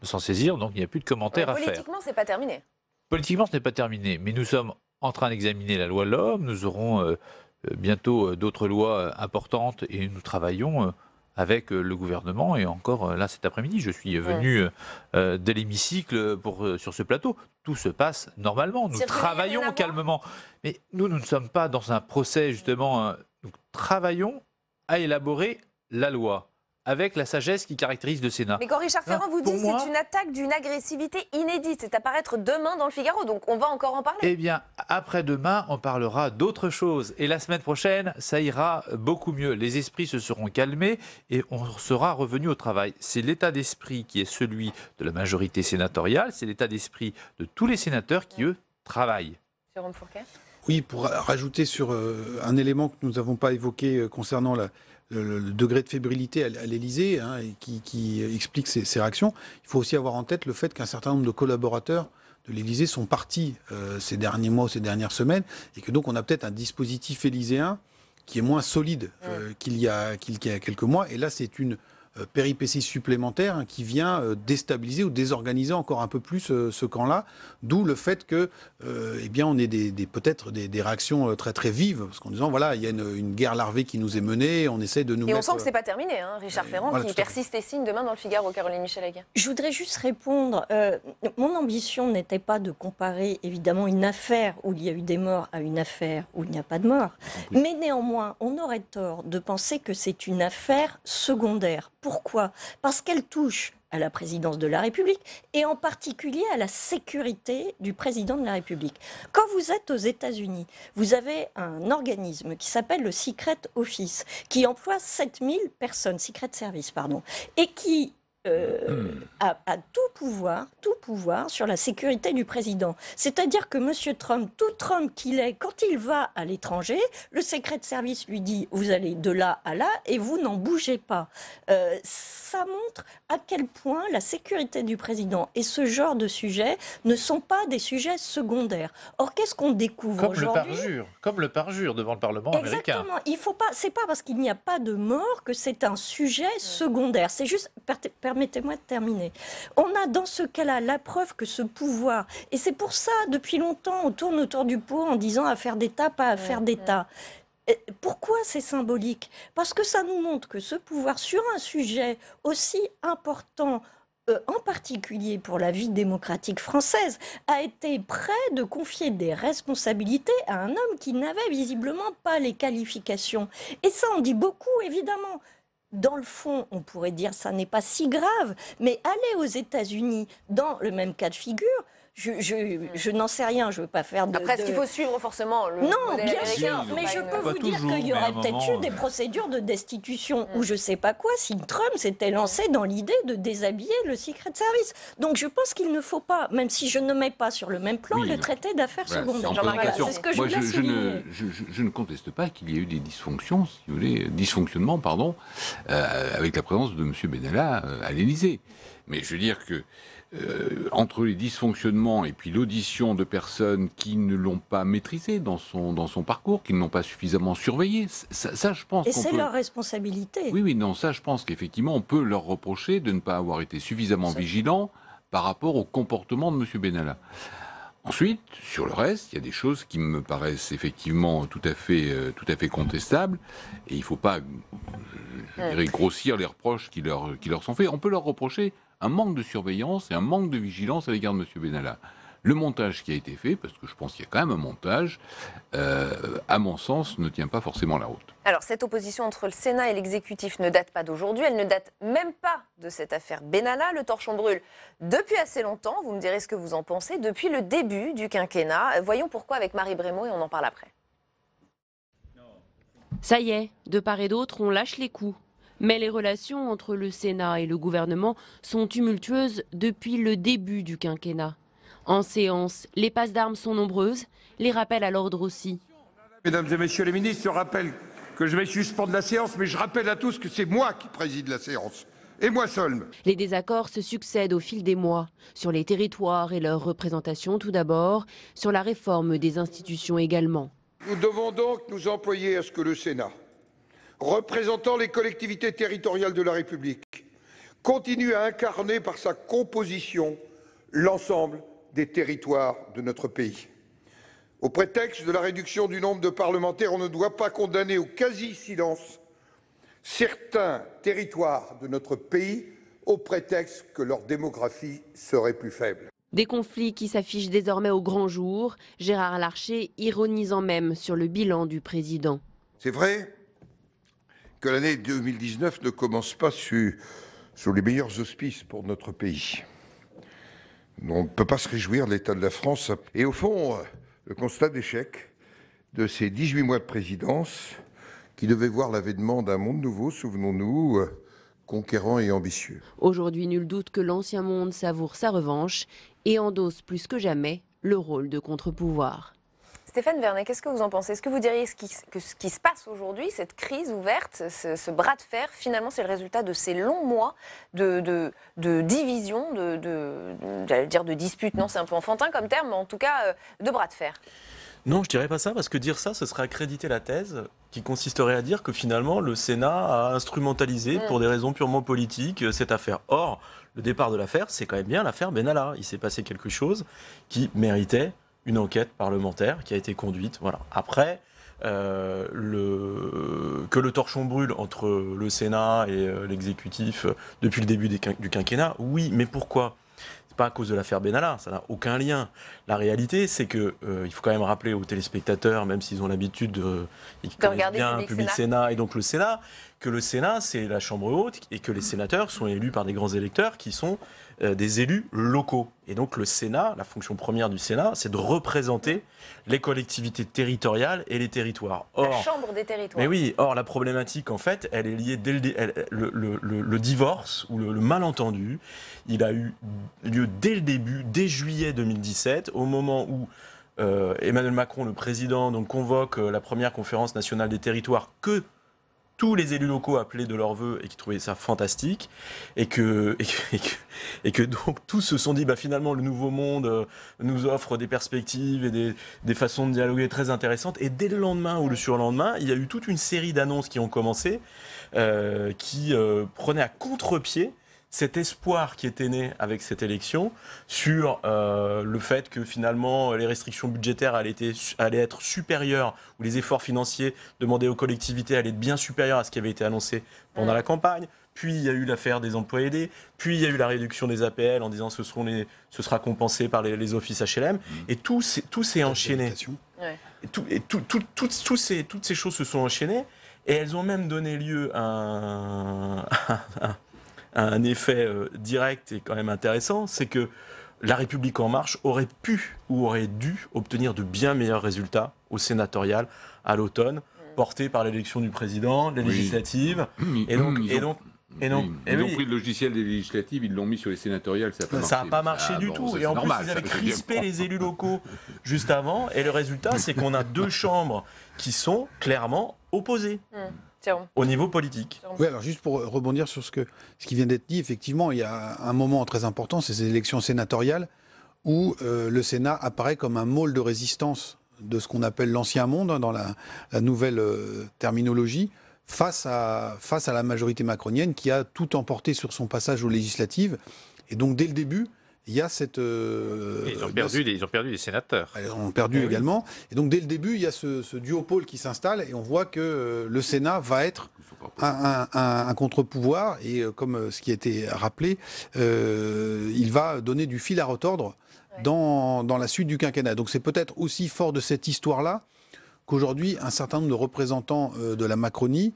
de s'en saisir, donc il n'y a plus de commentaires à faire. Politiquement, c'est pas terminé. Politiquement, ce n'est pas terminé, mais nous sommes en train d'examiner la loi L'Homme, nous aurons bientôt d'autres lois importantes et nous travaillons avec le gouvernement et encore là cet après-midi, je suis venu de l'hémicycle sur ce plateau. Tout se passe normalement, nous travaillons calmement. Mais nous ne sommes pas dans un procès justement, nous travaillons à élaborer la loi. Avec la sagesse qui caractérise le Sénat. Mais quand Richard Ferrand vous dit que c'est une attaque d'une agressivité inédite, c'est à paraître demain dans le Figaro, donc on va encore en parler. Eh bien, après-demain, on parlera d'autres choses. Et la semaine prochaine, ça ira beaucoup mieux. Les esprits se seront calmés et on sera revenu au travail. C'est l'état d'esprit qui est celui de la majorité sénatoriale, c'est l'état d'esprit de tous les sénateurs qui, eux, travaillent. Jérôme Fourquet ? Oui, pour rajouter sur un élément que nous n'avons pas évoqué concernant le degré de fébrilité à l'Élysée, et qui explique ces réactions. Il faut aussi avoir en tête le fait qu'un certain nombre de collaborateurs de l'Élysée sont partis ces derniers mois ou ces dernières semaines, et que donc on a peut-être un dispositif élyséen qui est moins solide qu'il y a quelques mois. Et là, c'est une péripétie supplémentaire qui vient déstabiliser ou désorganiser encore un peu plus ce camp-là, d'où le fait que on ait peut-être des réactions très très vives, parce qu'en disant voilà, il y a une guerre larvée qui nous est menée, on essaie de nous mettre... on sent que c'est pas terminé, Richard Ferrand qui persiste et signe demain dans le Figaro, Caroline Michel-Aguin. Je voudrais juste répondre, mon ambition n'était pas de comparer évidemment une affaire où il y a eu des morts à une affaire où il n'y a pas de morts, mais néanmoins on aurait tort de penser que c'est une affaire secondaire. Pourquoi ? Parce qu'elle touche à la présidence de la République et en particulier à la sécurité du président de la République. Quand vous êtes aux États-Unis, vous avez un organisme qui s'appelle le Secret Office, qui emploie 7000 personnes, Secret Service, pardon, et qui a tout pouvoir sur la sécurité du président. C'est-à-dire que M. Trump, tout Trump qu'il est, quand il va à l'étranger, le Secret Service lui dit « vous allez de là à là et vous n'en bougez pas ». Ça montre à quel point la sécurité du président et ce genre de sujets ne sont pas des sujets secondaires. Or, qu'est-ce qu'on découvre aujourd'hui ? Comme le parjure devant le Parlement américain. Exactement. Il faut pas. C'est pas parce qu'il n'y a pas de mort que c'est un sujet secondaire. C'est juste. Permettez-moi de terminer. On a dans ce cas-là la preuve que ce pouvoir, et c'est pour ça depuis longtemps on tourne autour du pot en disant affaire d'État, pas affaire d'État. Pourquoi c'est symbolique ? Parce que ça nous montre que ce pouvoir, sur un sujet aussi important, en particulier pour la vie démocratique française, a été prêt de confier des responsabilités à un homme qui n'avait visiblement pas les qualifications. Et ça, on dit beaucoup, évidemment. Dans le fond, on pourrait dire ça n'est pas si grave, mais aller aux États-Unis dans le même cas de figure, je n'en sais rien, je ne veux pas faire de... Après, est-ce qu'il faut suivre forcément le modèle bien sûr, mais je peux vous dire qu'il y aurait peut-être eu des procédures de destitution ou je ne sais pas quoi si Trump s'était lancé dans l'idée de déshabiller le Secret Service. Donc je pense qu'il ne faut pas, même si je ne mets pas sur le même plan, le traiter d'affaires secondaires. C'est ce que je ne conteste pas qu'il y ait eu des dysfonctions, si vous voulez, dysfonctionnements, pardon, avec la présence de M. Benalla à l'Élysée. Mais je veux dire que entre les dysfonctionnements et puis l'audition de personnes qui ne l'ont pas maîtrisé dans son parcours, qui ne l'ont pas suffisamment surveillé, ça je pense et c'est leur responsabilité. Oui, non, ça je pense qu'effectivement on peut leur reprocher de ne pas avoir été suffisamment vigilant par rapport au comportement de M. Benalla. Ensuite, sur le reste, il y a des choses qui me paraissent effectivement tout à fait contestables, et il ne faut pas, je dirais, grossir les reproches qui leur sont faits. On peut leur reprocher un manque de surveillance et un manque de vigilance à l'égard de M. Benalla. Le montage qui a été fait, parce que je pense qu'il y a quand même un montage, à mon sens, ne tient pas forcément la route. Alors, cette opposition entre le Sénat et l'exécutif ne date pas d'aujourd'hui, elle ne date même pas de cette affaire Benalla. Le torchon brûle depuis assez longtemps, vous me direz ce que vous en pensez, depuis le début du quinquennat. Voyons pourquoi avec Marie Brémaud et on en parle après. Ça y est, de part et d'autre, on lâche les coups. Mais les relations entre le Sénat et le gouvernement sont tumultueuses depuis le début du quinquennat. En séance, les passes d'armes sont nombreuses, les rappels à l'ordre aussi. Mesdames et messieurs les ministres, je rappelle que je vais suspendre la séance, mais je rappelle à tous que c'est moi qui préside la séance, et moi seul. Les désaccords se succèdent au fil des mois, sur les territoires et leur représentation tout d'abord, sur la réforme des institutions également. Nous devons donc nous employer à ce que le Sénat, représentant les collectivités territoriales de la République, continue à incarner par sa composition l'ensemble des territoires de notre pays. Au prétexte de la réduction du nombre de parlementaires, on ne doit pas condamner au quasi-silence certains territoires de notre pays au prétexte que leur démographie serait plus faible. Des conflits qui s'affichent désormais au grand jour, Gérard Larcher ironisant même sur le bilan du président. C'est vrai que l'année 2019 ne commence pas sous les meilleurs auspices pour notre pays. On ne peut pas se réjouir de l'état de la France. Et au fond, le constat d'échec de ces 18 mois de présidence qui devaient voir l'avènement d'un monde nouveau, souvenons-nous, conquérant et ambitieux. Aujourd'hui, nul doute que l'ancien monde savoure sa revanche et endosse plus que jamais le rôle de contre-pouvoir. Stéphane Vernet, qu'est-ce que vous en pensez ? Est-ce que vous diriez que ce qui se passe aujourd'hui, cette crise ouverte, ce bras de fer, finalement, c'est le résultat de ces longs mois de division, j'allais dire de dispute, non, c'est un peu enfantin comme terme, mais en tout cas, de bras de fer. Non, je dirais pas ça, parce que dire ça, ce serait accréditer la thèse qui consisterait à dire que finalement, le Sénat a instrumentalisé pour des raisons purement politiques cette affaire. Or, le départ de l'affaire, c'est quand même bien l'affaire Benalla. Il s'est passé quelque chose qui méritait une enquête parlementaire qui a été conduite. Voilà. Après, que le torchon brûle entre le Sénat et l'exécutif depuis le début du quinquennat, oui, mais pourquoi ? C'est pas à cause de l'affaire Benalla, ça n'a aucun lien. La réalité, c'est que il faut quand même rappeler aux téléspectateurs, même s'ils ont l'habitude et qui connaissent bien le Public Sénat et donc le Sénat, que le Sénat, c'est la Chambre haute et que les sénateurs sont élus par des grands électeurs qui sont des élus locaux. Et donc le Sénat, la fonction première du Sénat, c'est de représenter les collectivités territoriales et les territoires. La Chambre des territoires. Mais oui, or la problématique, en fait, elle est liée dès le divorce ou le malentendu. Il a eu lieu dès le début, dès juillet 2017, au moment où Emmanuel Macron, le président, donc, convoque la première conférence nationale des territoires que tous les élus locaux appelaient de leur vœu et qui trouvaient ça fantastique, et que donc tous se sont dit finalement le nouveau monde nous offre des perspectives et des façons de dialoguer très intéressantes. Et dès le lendemain ou le surlendemain, il y a eu toute une série d'annonces qui ont commencé, qui prenaient à contre-pied cet espoir qui était né avec cette élection sur le fait que finalement les restrictions budgétaires allaient être supérieures, ou les efforts financiers demandés aux collectivités allaient être bien supérieurs à ce qui avait été annoncé pendant la campagne. Puis il y a eu l'affaire des emplois aidés, puis il y a eu la réduction des APL en disant ce sera compensé par les offices HLM, et tout s'est enchaîné. Ouais. Toutes ces choses se sont enchaînées, et elles ont même donné lieu à un effet direct et quand même intéressant, c'est que La République En Marche aurait pu ou aurait dû obtenir de bien meilleurs résultats au sénatorial à l'automne, portés par l'élection du président, les législatives, et donc ils ont pris le logiciel des législatives, ils l'ont mis sur les sénatoriales, ça n'a pas marché. Ça n'a pas marché du tout. Et en plus, ils avaient crispé les élus locaux juste avant, et le résultat, c'est qu'on a deux chambres qui sont clairement opposées. Au niveau politique. Oui, alors juste pour rebondir sur ce qui vient d'être dit, effectivement, il y a un moment très important, c'est ces élections sénatoriales, où le Sénat apparaît comme un môle de résistance de ce qu'on appelle l'ancien monde, dans la nouvelle terminologie, face à la majorité macronienne qui a tout emporté sur son passage aux législatives. Et donc, dès le début, il y a cette... ils ont perdu des sénateurs. Ils ont perdu également. Et donc, dès le début, il y a ce duopole qui s'installe, et on voit que le Sénat va être un contre-pouvoir. Et comme ce qui a été rappelé, il va donner du fil à retordre dans la suite du quinquennat. Donc, c'est peut-être aussi fort de cette histoire-là qu'aujourd'hui, un certain nombre de représentants de la Macronie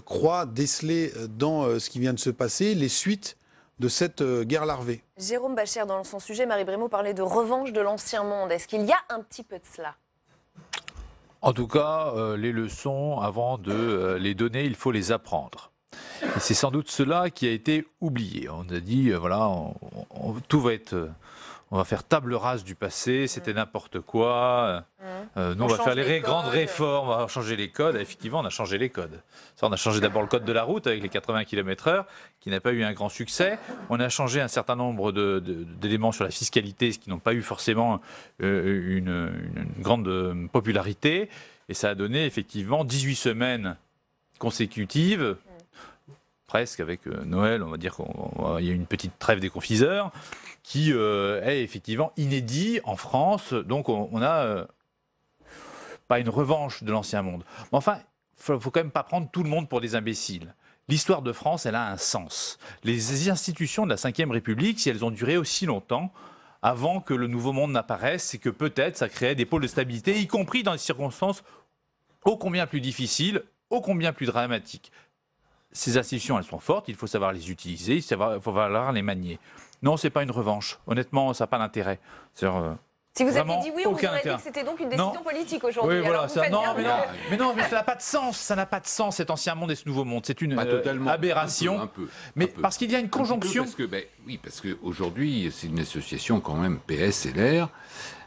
croient déceler dans ce qui vient de se passer les suites de cette guerre larvée. Jérôme Bascher, dans son sujet, Marie Brémaud parlait de revanche de l'ancien monde. Est-ce qu'il y a un petit peu de cela ? En tout cas, les leçons, avant de les donner, il faut les apprendre. Et c'est sans doute cela qui a été oublié. On a dit, tout va être... On va faire table rase du passé, c'était n'importe quoi. Nous, on va faire les grandes réformes, on va changer les codes. Effectivement, on a changé les codes. Ça, on a changé d'abord le code de la route avec les 80 km/h, qui n'a pas eu un grand succès. On a changé un certain nombre d'éléments sur la fiscalité, ce qui n'ont pas eu forcément une grande popularité. Et ça a donné effectivement 18 semaines consécutives, presque avec Noël, on va dire qu'il y a eu une petite trêve des confiseurs, qui est effectivement inédit en France. Donc on a pas une revanche de l'ancien monde. Mais enfin, il ne faut quand même pas prendre tout le monde pour des imbéciles. L'histoire de France, elle a un sens. Les institutions de la Ve République, si elles ont duré aussi longtemps, avant que le nouveau monde n'apparaisse, c'est que peut-être ça créait des pôles de stabilité, y compris dans des circonstances ô combien plus difficiles, ô combien plus dramatiques. Ces institutions, elles sont fortes, il faut savoir les utiliser, il faut savoir les manier. Non, ce n'est pas une revanche. Honnêtement, ça n'a pas d'intérêt. Si vous aviez dit oui, on vous aurait dit que c'était donc une décision politique aujourd'hui. Oui, voilà. Mais ça n'a pas de sens. Ça n'a pas de sens, cet ancien monde et ce nouveau monde. C'est une aberration. Un peu. Parce qu'il y a une conjonction. Parce qu'aujourd'hui, c'est une association quand même PS-LR.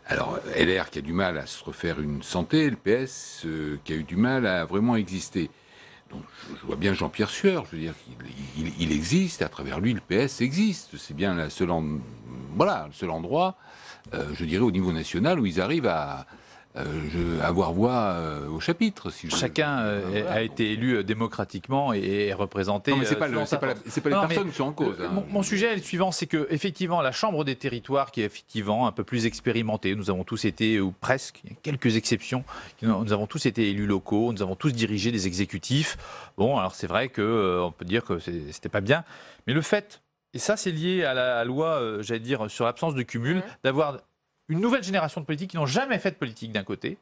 Alors, LR qui a du mal à se refaire une santé, le PS qui a eu du mal à vraiment exister. Donc, je vois bien Jean-Pierre Sueur, je veux dire, il existe, à travers lui, le PS existe. C'est bien le seul endroit, je dirais, au niveau national où ils arrivent à avoir voix au chapitre. Chacun a été élu démocratiquement et est représenté. Non, mais c'est pas les personnes qui sont en cause. Mon sujet est le suivant, c'est que effectivement la Chambre des territoires, qui est effectivement un peu plus expérimentée, nous avons tous été, ou presque, il y a quelques exceptions, nous avons tous été élus locaux, nous avons tous dirigé des exécutifs. Bon, alors c'est vrai qu'on peut dire que c'était pas bien, mais le fait, et ça c'est lié à la loi, j'allais dire, sur l'absence de cumul, d'avoir une nouvelle génération de politiques qui n'ont jamais fait de politique d'un côté,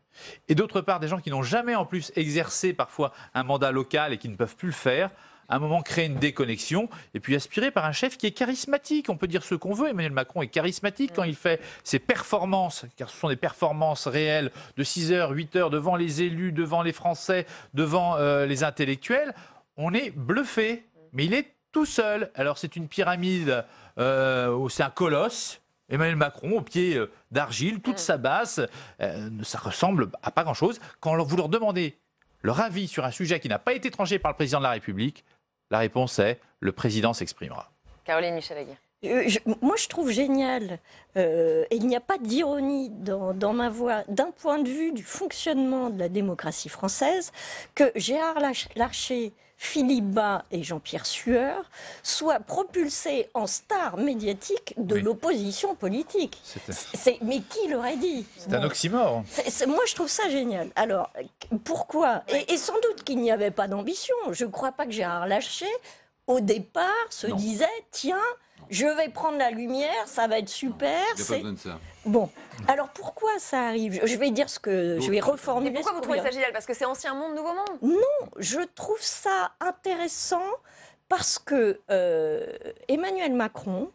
et d'autre part des gens qui n'ont jamais en plus exercé parfois un mandat local et qui ne peuvent plus le faire, à un moment créer une déconnexion, et puis aspirer par un chef qui est charismatique. On peut dire ce qu'on veut, Emmanuel Macron est charismatique quand il fait ses performances, car ce sont des performances réelles de 6h, 8h devant les élus, devant les Français, devant les intellectuels. On est bluffé, mais il est tout seul. Alors c'est une pyramide, c'est un colosse. Emmanuel Macron, au pied d'argile, toute sa base, ça ressemble à pas grand-chose. Quand vous leur demandez leur avis sur un sujet qui n'a pas été tranché par le président de la République, la réponse est « le président s'exprimera ». Caroline Michel-Aguirre. Moi, je trouve génial, et il n'y a pas d'ironie dans ma voix, d'un point de vue du fonctionnement de la démocratie française, que Gérard Larcher, Philippe Bas et Jean-Pierre Sueur soient propulsés en stars médiatiques de l'opposition politique. Mais qui l'aurait dit? C'est un oxymore. Moi, je trouve ça génial. Alors, pourquoi? Et sans doute qu'il n'y avait pas d'ambition. Je ne crois pas que Gérard Larcher, au départ, se disait « Tiens, je vais prendre la lumière, ça va être super. » Il n'y a pas besoin de ça. Bon, alors pourquoi ça arrive? Je vais dire je vais reformuler. Mais pourquoi vous trouvez ça génial? Parce que c'est ancien monde, nouveau monde? Non, je trouve ça intéressant parce que Emmanuel Macron,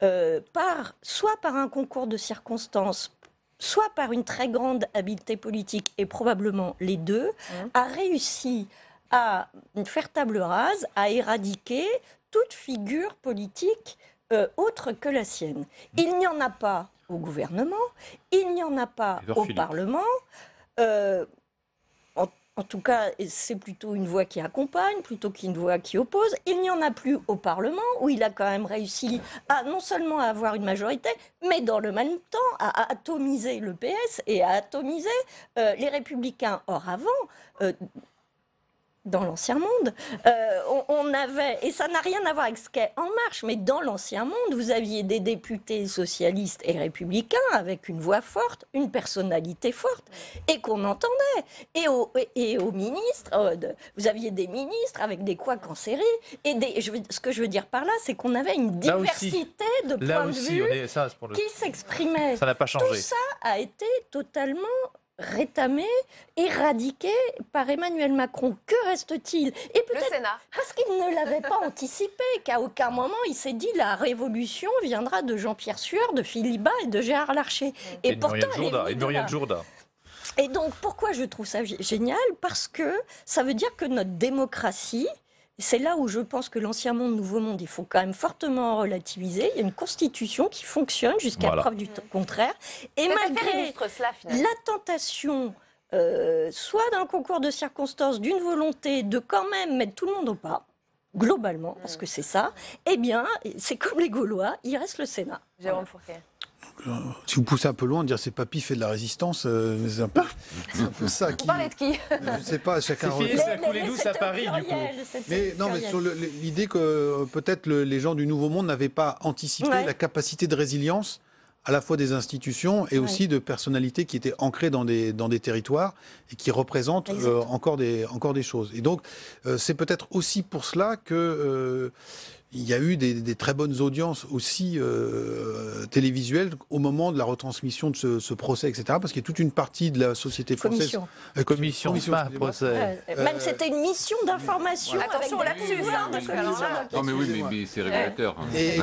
soit par un concours de circonstances, soit par une très grande habileté politique, et probablement les deux, a réussi à faire table rase, à éradiquer toute figure politique autre que la sienne. Il n'y en a pas au gouvernement, il n'y en a pas au Parlement. En tout cas, c'est plutôt une voix qui accompagne, plutôt qu'une voix qui oppose. Il n'y en a plus au Parlement, où il a quand même réussi à non seulement avoir une majorité, mais dans le même temps à atomiser le PS et à atomiser les Républicains. Or, avant... dans l'Ancien Monde, on avait, et ça n'a rien à voir avec ce qu'est En Marche, mais dans l'Ancien Monde, vous aviez des députés socialistes et républicains avec une voix forte, une personnalité forte, et qu'on entendait. Et aux ministres, vous aviez des ministres avec des couacs en série, et ce que je veux dire par là, c'est qu'on avait une diversité de points de vue qui s'exprimaient. Ça n'a pas changé. Tout ça a été totalement rétamé, éradiqué par Emmanuel Macron. Que reste-t-il? Et le Sénat. Parce qu'il ne l'avait pas anticipé, qu'à aucun moment il s'est dit la révolution viendra de Jean-Pierre Sueur, de Philippe Bas et de Gérard Larcher. Et de Muriel Jourda. Et donc pourquoi je trouve ça génial? Parce que ça veut dire que notre démocratie, c'est là où je pense que l'Ancien Monde, Nouveau Monde, il faut quand même fortement relativiser. Il y a une constitution qui fonctionne jusqu'à preuve du contraire. Et malgré la tentation, soit d'un concours de circonstances, d'une volonté de quand même mettre tout le monde au pas, globalement, parce que c'est ça, eh bien, c'est comme les Gaulois, il reste le Sénat. Jérôme Fourquet. Si vous poussez un peu loin, dire c'est Papy fait de la résistance, c'est un peu ça. Vous parlez de qui? Je ne sais pas, chacun... C'est a coulé douce à Paris, du coup. Mais non, mais sur l'idée que peut-être les gens du Nouveau Monde n'avaient pas anticipé la capacité de résilience à la fois des institutions et aussi de personnalités qui étaient ancrées dans des territoires et qui représentent encore des choses. Et donc, c'est peut-être aussi pour cela que... il y a eu des très bonnes audiences aussi télévisuelles au moment de la retransmission de ce procès, etc. Parce qu'il y a toute une partie de la société française... Commission, pas procès. Même c'était une mission d'information. Attention là-dessus, non mais oui, mais c'est révélateur. Et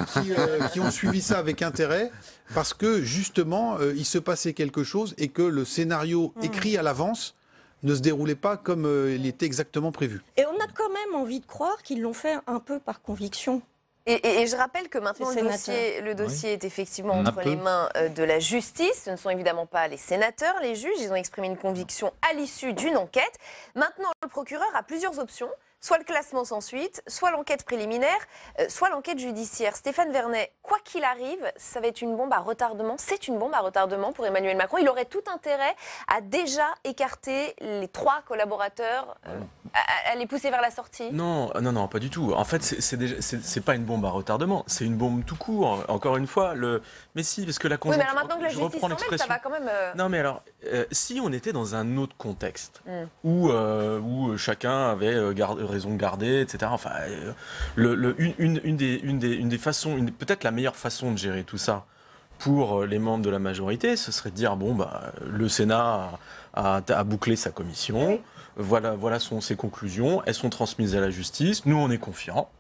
qui ont suivi ça avec intérêt, parce que justement, il se passait quelque chose et que le scénario écrit à l'avance ne se déroulait pas comme il était exactement prévu. Et on a quand même envie de croire qu'ils l'ont fait un peu par conviction. Et je rappelle que maintenant le dossier est effectivement entre les mains de la justice. Ce ne sont évidemment pas les sénateurs, les juges. Ils ont exprimé une conviction à l'issue d'une enquête. Maintenant, le procureur a plusieurs options. Soit le classement sans suite, soit l'enquête préliminaire, soit l'enquête judiciaire. Stéphane Vernet, quoi qu'il arrive, ça va être une bombe à retardement. C'est une bombe à retardement pour Emmanuel Macron. Il aurait tout intérêt à déjà écarter les 3 collaborateurs, à les pousser vers la sortie. Non, pas du tout. En fait, c'est pas une bombe à retardement, c'est une bombe tout court. Encore une fois, mais si, parce que la conjoncture... Oui, mais alors maintenant que la justice s'en mêle, ça va quand même... Non, mais alors, si on était dans un autre contexte, où chacun avait raison de garder, etc. Enfin, une des façons, peut-être la meilleure façon de gérer tout ça, pour les membres de la majorité, ce serait de dire bon, le Sénat a bouclé sa commission, voilà sont ses conclusions, elles sont transmises à la justice, nous on est confiants.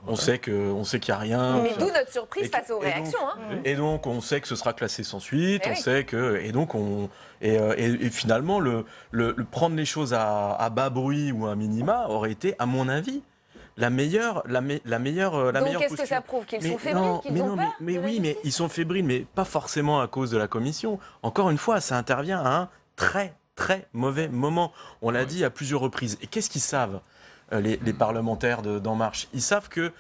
On sait qu'il n'y a rien. Mais d'où notre surprise face aux réactions. Et donc, on sait que ce sera classé sans suite. On sait que et finalement, le prendre les choses à bas bruit ou à minima aurait été, à mon avis, la meilleure Donc, qu'est-ce que ça prouve qu'ils sont fébriles, qu'ils ont peur mais oui, mais ils sont fébriles, mais pas forcément à cause de la commission. Encore une fois, ça intervient à un très très mauvais moment. On l'a dit à plusieurs reprises. Et qu'est-ce qu'ils savent? Les parlementaires d'En Marche, ils savent qu'il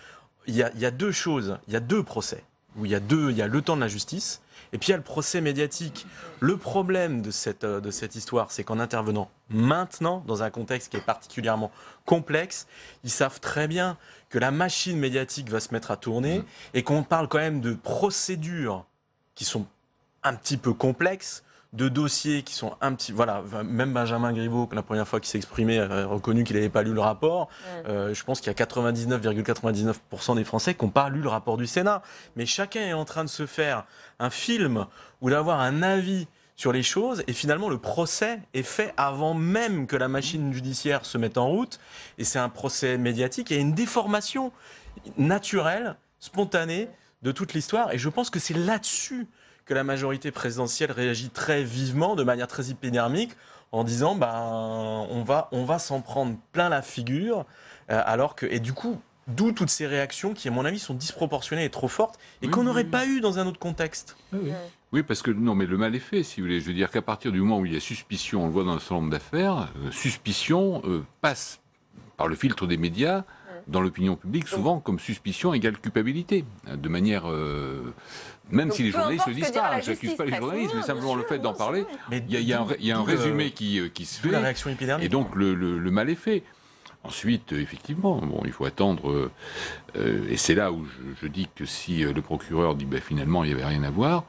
y a deux choses, il y a deux procès, où il y a le temps de la justice, et puis il y a le procès médiatique. Le problème de cette histoire, c'est qu'en intervenant maintenant, dans un contexte qui est particulièrement complexe, ils savent très bien que la machine médiatique va se mettre à tourner, et qu'on parle quand même de procédures qui sont un petit peu complexes, de dossiers qui sont un petit... Voilà, même Benjamin Griveaux, la première fois qu'il s'est exprimé, a reconnu qu'il n'avait pas lu le rapport. Je pense qu'il y a 99,99% des Français qui n'ont pas lu le rapport du Sénat. Mais chacun est en train de se faire un film ou d'avoir un avis sur les choses. Et finalement, le procès est fait avant même que la machine judiciaire se mette en route. Et c'est un procès médiatique. Il y a une déformation naturelle, spontanée de toute l'histoire. Et je pense que c'est là-dessus que la majorité présidentielle réagit très vivement, de manière très épidermique, en disant on va s'en prendre plein la figure, et du coup, d'où toutes ces réactions qui, à mon avis, sont disproportionnées et trop fortes, et qu'on n'aurait pas eu dans un autre contexte. Oui, parce que non, mais le mal est fait, si vous voulez. Je veux dire qu'à partir du moment où il y a suspicion, on le voit dans un certain nombre d'affaires, suspicion passe par le filtre des médias dans l'opinion publique, souvent comme suspicion égale culpabilité, de manière... même donc, si les journalistes ne le disent pas, je n'accuse pas les journalistes, mais simplement le fait d'en parler, il y a un résumé qui se fait, la réaction épidermique, et donc le mal est fait. Ensuite, effectivement, il faut attendre, et c'est là où je dis que si le procureur dit finalement il n'y avait rien à voir,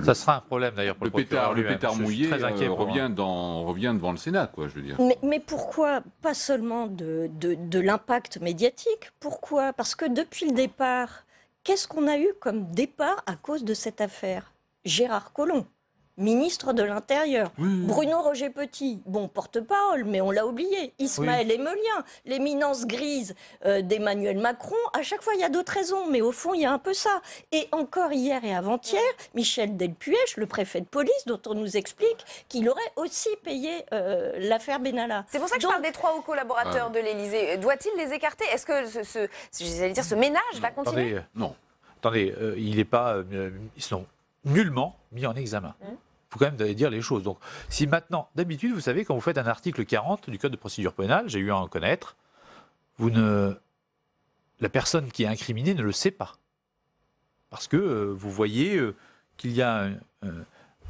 ça sera un problème d'ailleurs pour le procureur lui-même. Le pétard mouillé revient devant le Sénat, quoi, je veux dire. Mais pourquoi pas seulement de l'impact médiatique? Pourquoi? Parce que depuis le départ, qu'est-ce qu'on a eu comme départ à cause de cette affaire? Gérard Collomb, ministre de l'Intérieur. Bruno Roger Petit, porte-parole, mais on l'a oublié. Ismaël Emelien, l'éminence grise d'Emmanuel Macron. À chaque fois, il y a d'autres raisons, mais au fond, il y a un peu ça. Et encore hier et avant-hier, Michel Delpuech, le préfet de police, dont on nous explique qu'il aurait aussi payé l'affaire Benalla. C'est pour ça que je parle des 3 hauts collaborateurs de l'Élysée. Doit-il les écarter? Est-ce que ce ménage va continuer? Attendez, il n'est pas... ils sont nullement mis en examen. Il faut quand même dire les choses. Donc, si maintenant, d'habitude, vous savez, quand vous faites un article 40 du Code de procédure pénale, j'ai eu à en connaître, la personne qui est incriminée ne le sait pas. Parce que vous voyez qu'il y a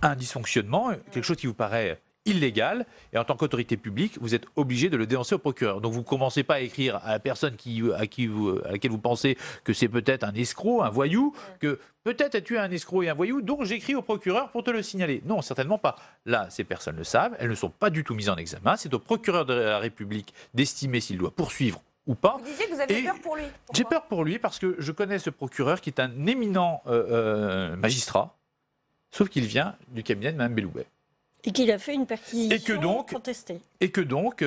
un dysfonctionnement, quelque chose qui vous paraît illégal, et en tant qu'autorité publique, vous êtes obligé de le dénoncer au procureur. Donc vous ne commencez pas à écrire à la personne à laquelle vous pensez que c'est peut-être un escroc, un voyou, que peut-être tu es un escroc et un voyou, donc j'écris au procureur pour te le signaler. Non, certainement pas. Là, ces personnes le savent, elles ne sont pas du tout mises en examen, c'est au procureur de la République d'estimer s'il doit poursuivre ou pas. Vous disiez que vous aviez peur pour lui. J'ai peur pour lui parce que je connais ce procureur qui est un éminent magistrat, sauf qu'il vient du cabinet de Mme Belloubet. Et qu'il a fait une perquisition contestée. Et que donc,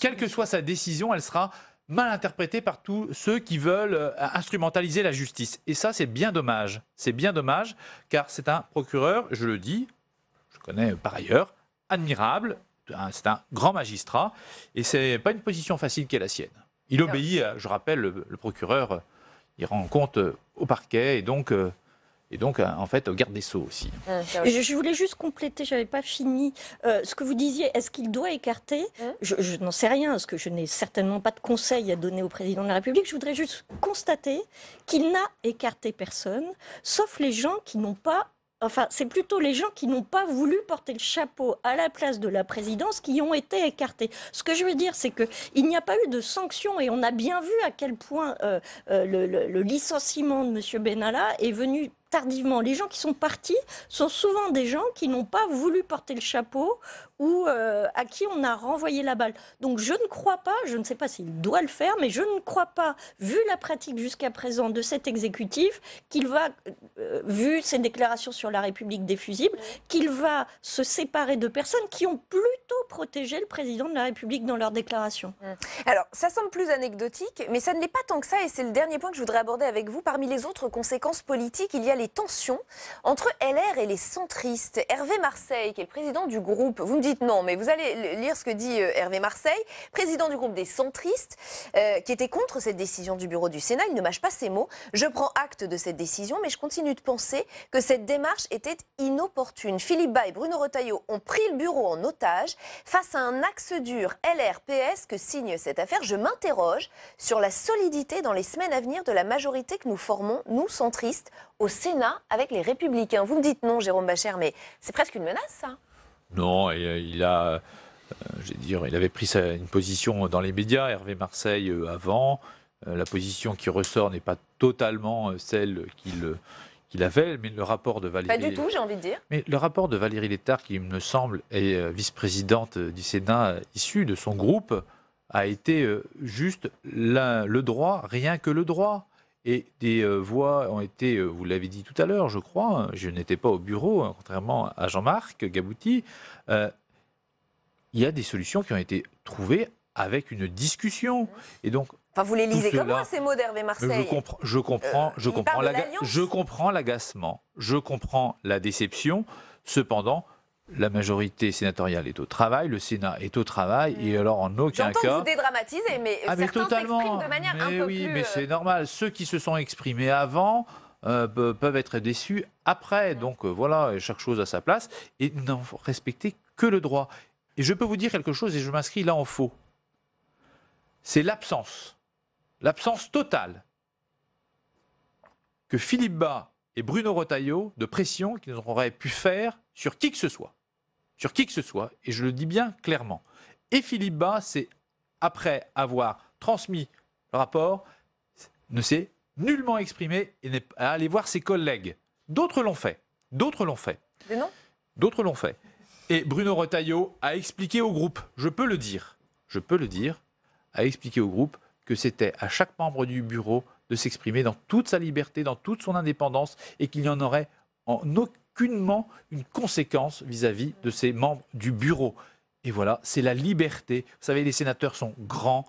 quelle que soit sa décision, elle sera mal interprétée par tous ceux qui veulent instrumentaliser la justice. Et ça, c'est bien dommage. C'est bien dommage, car c'est un procureur, je le dis, je connais par ailleurs, admirable, c'est un grand magistrat, et c'est pas une position facile qui est la sienne. Il obéit, je rappelle, le procureur, il rend compte au parquet, et donc en fait, au garde des Sceaux aussi. Je voulais juste compléter, je n'avais pas fini. Ce que vous disiez, est-ce qu'il doit écarter? Je n'en sais rien, parce que je n'ai certainement pas de conseils à donner au président de la République. Je voudrais juste constater qu'il n'a écarté personne, sauf les gens qui n'ont pas... Enfin, c'est plutôt les gens qui n'ont pas voulu porter le chapeau à la place de la présidence qui ont été écartés. Ce que je veux dire, c'est qu'il n'y a pas eu de sanctions et on a bien vu à quel point le licenciement de M. Benalla est venu tardivement. Les gens qui sont partis sont souvent des gens qui n'ont pas voulu porter le chapeau ou à qui on a renvoyé la balle. Donc je ne crois pas, je ne sais pas s'il doit le faire, mais je ne crois pas, vu la pratique jusqu'à présent de cet exécutif, qu'il va, vu ses déclarations sur la République des fusibles, qu'il va se séparer de personnes qui ont plutôt protégé le président de la République dans leurs déclarations. Alors, ça semble plus anecdotique, mais ça ne l'est pas tant que ça, et c'est le dernier point que je voudrais aborder avec vous. Parmi les autres conséquences politiques, il y a les tensions entre LR et les centristes. Hervé Marseille, qui est le président du groupe, vous me dites non, mais vous allez lire ce que dit Hervé Marseille, président du groupe des centristes, qui était contre cette décision du bureau du Sénat. Il ne mâche pas ses mots. Je prends acte de cette décision, mais je continue de penser que cette démarche était inopportune. Philippe Bas et Bruno Retailleau ont pris le bureau en otage. Face à un axe dur LR-PS que signe cette affaire, je m'interroge sur la solidité dans les semaines à venir de la majorité que nous formons, nous centristes, au Sénat avec les Républicains. Vous me dites non, Jérôme Bascher, mais c'est presque une menace, ça. Non, il a, il avait pris une position dans les médias, Hervé Marseille avant. La position qui ressort n'est pas totalement celle qu'il avait, mais le rapport de Valérie... Pas du tout, j'ai envie de dire. Mais le rapport de Valérie Létard, qui me semble est vice-présidente du Sénat issue de son groupe, a été juste le droit, rien que le droit. Et des voix ont été, vous l'avez dit tout à l'heure, je crois, je n'étais pas au bureau, contrairement à Jean-Marc Gabouty, il y a des solutions qui ont été trouvées avec une discussion. Et donc, enfin, vous les lisez comment ces mots d'Hervé Marseille? Je comprends l'agacement, je comprends la déception. Cependant, la majorité sénatoriale est au travail, le Sénat est au travail, et alors en aucun cas... J'entends que vous dédramatisez, mais certains s'expriment de manière un peu plus... mais c'est normal. Ceux qui se sont exprimés avant peuvent être déçus après. Donc voilà, chaque chose à sa place. Et nous n'avons respecté que le droit. Et je peux vous dire quelque chose, et je m'inscris là en faux. C'est l'absence totale que Philippe Bas et Bruno Retailleau de pression qu'ils auraient pu faire sur qui que ce soit. Sur qui que ce soit, et je le dis bien clairement. Et Philippe Bas, c'est après avoir transmis le rapport, ne s'est nullement exprimé et n'est pas allé voir ses collègues. D'autres l'ont fait. D'autres l'ont fait. Mais non. D'autres l'ont fait. Et Bruno Retailleau a expliqué au groupe, je peux le dire, a expliqué au groupe que c'était à chaque membre du bureau de s'exprimer dans toute sa liberté, dans toute son indépendance, et qu'il n'y en aurait en aucunement une conséquence vis-à-vis de ses membres du bureau. Et voilà, c'est la liberté. Vous savez, les sénateurs sont grands,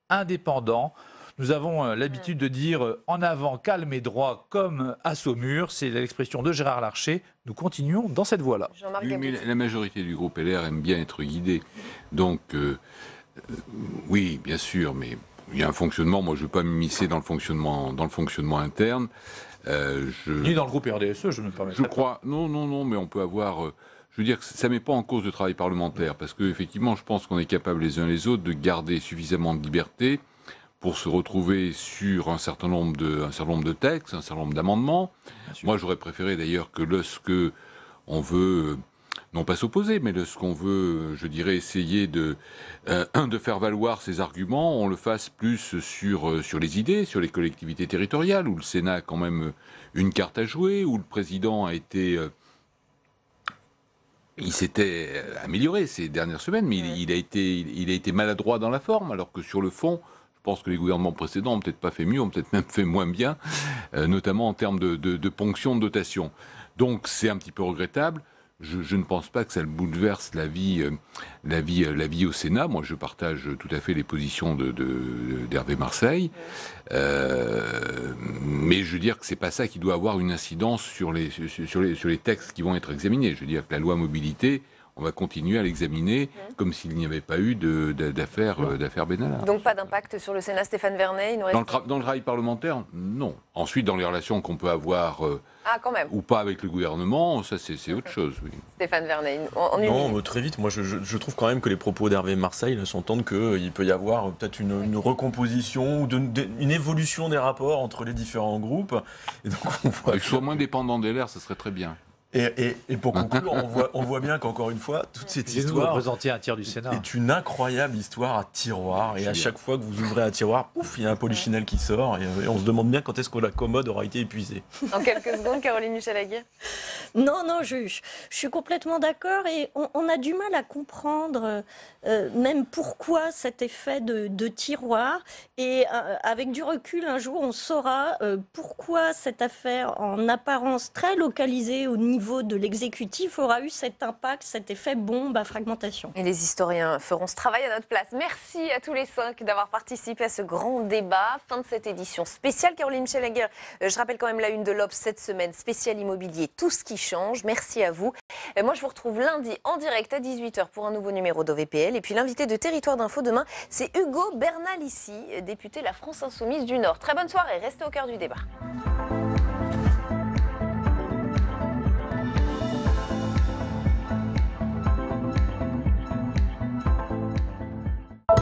indépendants. Nous avons l'habitude de dire « en avant, calme et droit comme à Saumur ». C'est l'expression de Gérard Larcher. Nous continuons dans cette voie-là. Oui, mais la majorité du groupe LR aime bien être guidée. Donc, oui, bien sûr, mais il y a un fonctionnement. Moi, je ne veux pas m'immiscer dans le fonctionnement interne. Ni dans le groupe RDSE, je me permets. Je crois. Non, mais on peut avoir. Je veux dire que ça ne met pas en cause le travail parlementaire, parce qu'effectivement, je pense qu'on est capable les uns les autres de garder suffisamment de liberté pour se retrouver sur un certain nombre de textes, un certain nombre d'amendements. Moi, j'aurais préféré d'ailleurs que lorsque on veut, non pas s'opposer, mais lorsqu'on veut, je dirais, essayer de faire valoir ses arguments, on le fasse plus sur les idées, sur les collectivités territoriales, où le Sénat a quand même une carte à jouer, où le président a été... il s'était amélioré ces dernières semaines, mais il a été maladroit dans la forme, alors que sur le fond... Je pense que les gouvernements précédents n'ont peut-être pas fait mieux, ont peut-être même fait moins bien, notamment en termes de ponction de dotation. Donc c'est un petit peu regrettable. Je ne pense pas que ça bouleverse la vie au Sénat. Moi, je partage tout à fait les positions d'Hervé Marseille. Mais je veux dire que c'est pas ça qui doit avoir une incidence sur les textes qui vont être examinés. Je veux dire que la loi mobilité... on va continuer à l'examiner comme s'il n'y avait pas eu d'affaire Benalla. Donc pas d'impact sur le Sénat, Stéphane Vernet? Dans le travail parlementaire, non. Ensuite, dans les relations qu'on peut avoir quand même. ou pas avec le gouvernement, ça c'est autre chose. Oui. Stéphane Vernet, non, très vite. Moi, je trouve quand même que les propos d'Hervé Marseille laissent entendre qu'il peut y avoir peut-être une recomposition ou une évolution des rapports entre les différents groupes. Et donc, on voit que soit moins dépendant des LR, ça serait très bien. Et pour conclure, on voit bien qu'encore une fois, toute cette histoire représenter un tiers du Sénat. est une incroyable histoire à tiroir. Et à chaque fois que vous ouvrez un tiroir, ouf, il y a un polichinelle qui sort. Et on se demande bien quand est-ce que la commode aura été épuisée. En quelques secondes, Caroline Michel-Aguirre. Non, je suis complètement d'accord. Et on a du mal à comprendre même pourquoi cet effet de tiroir. Et avec du recul, un jour, on saura pourquoi cette affaire, en apparence très localisée au niveau de l'exécutif, aura eu cet impact, cet effet bombe à fragmentation. Et les historiens feront ce travail à notre place. Merci à tous les 5 d'avoir participé à ce grand débat. Fin de cette édition spéciale. Caroline Michel-Aguirre, je rappelle quand même la une de l'Obs cette semaine, spécial immobilier, tout ce qui change. Merci à vous. Moi, je vous retrouve lundi en direct à 18h pour un nouveau numéro d'OVPL. Et puis l'invité de Territoire d'Info demain, c'est Hugo Bernalici, député La France Insoumise du Nord. Très bonne soirée, restez au cœur du débat.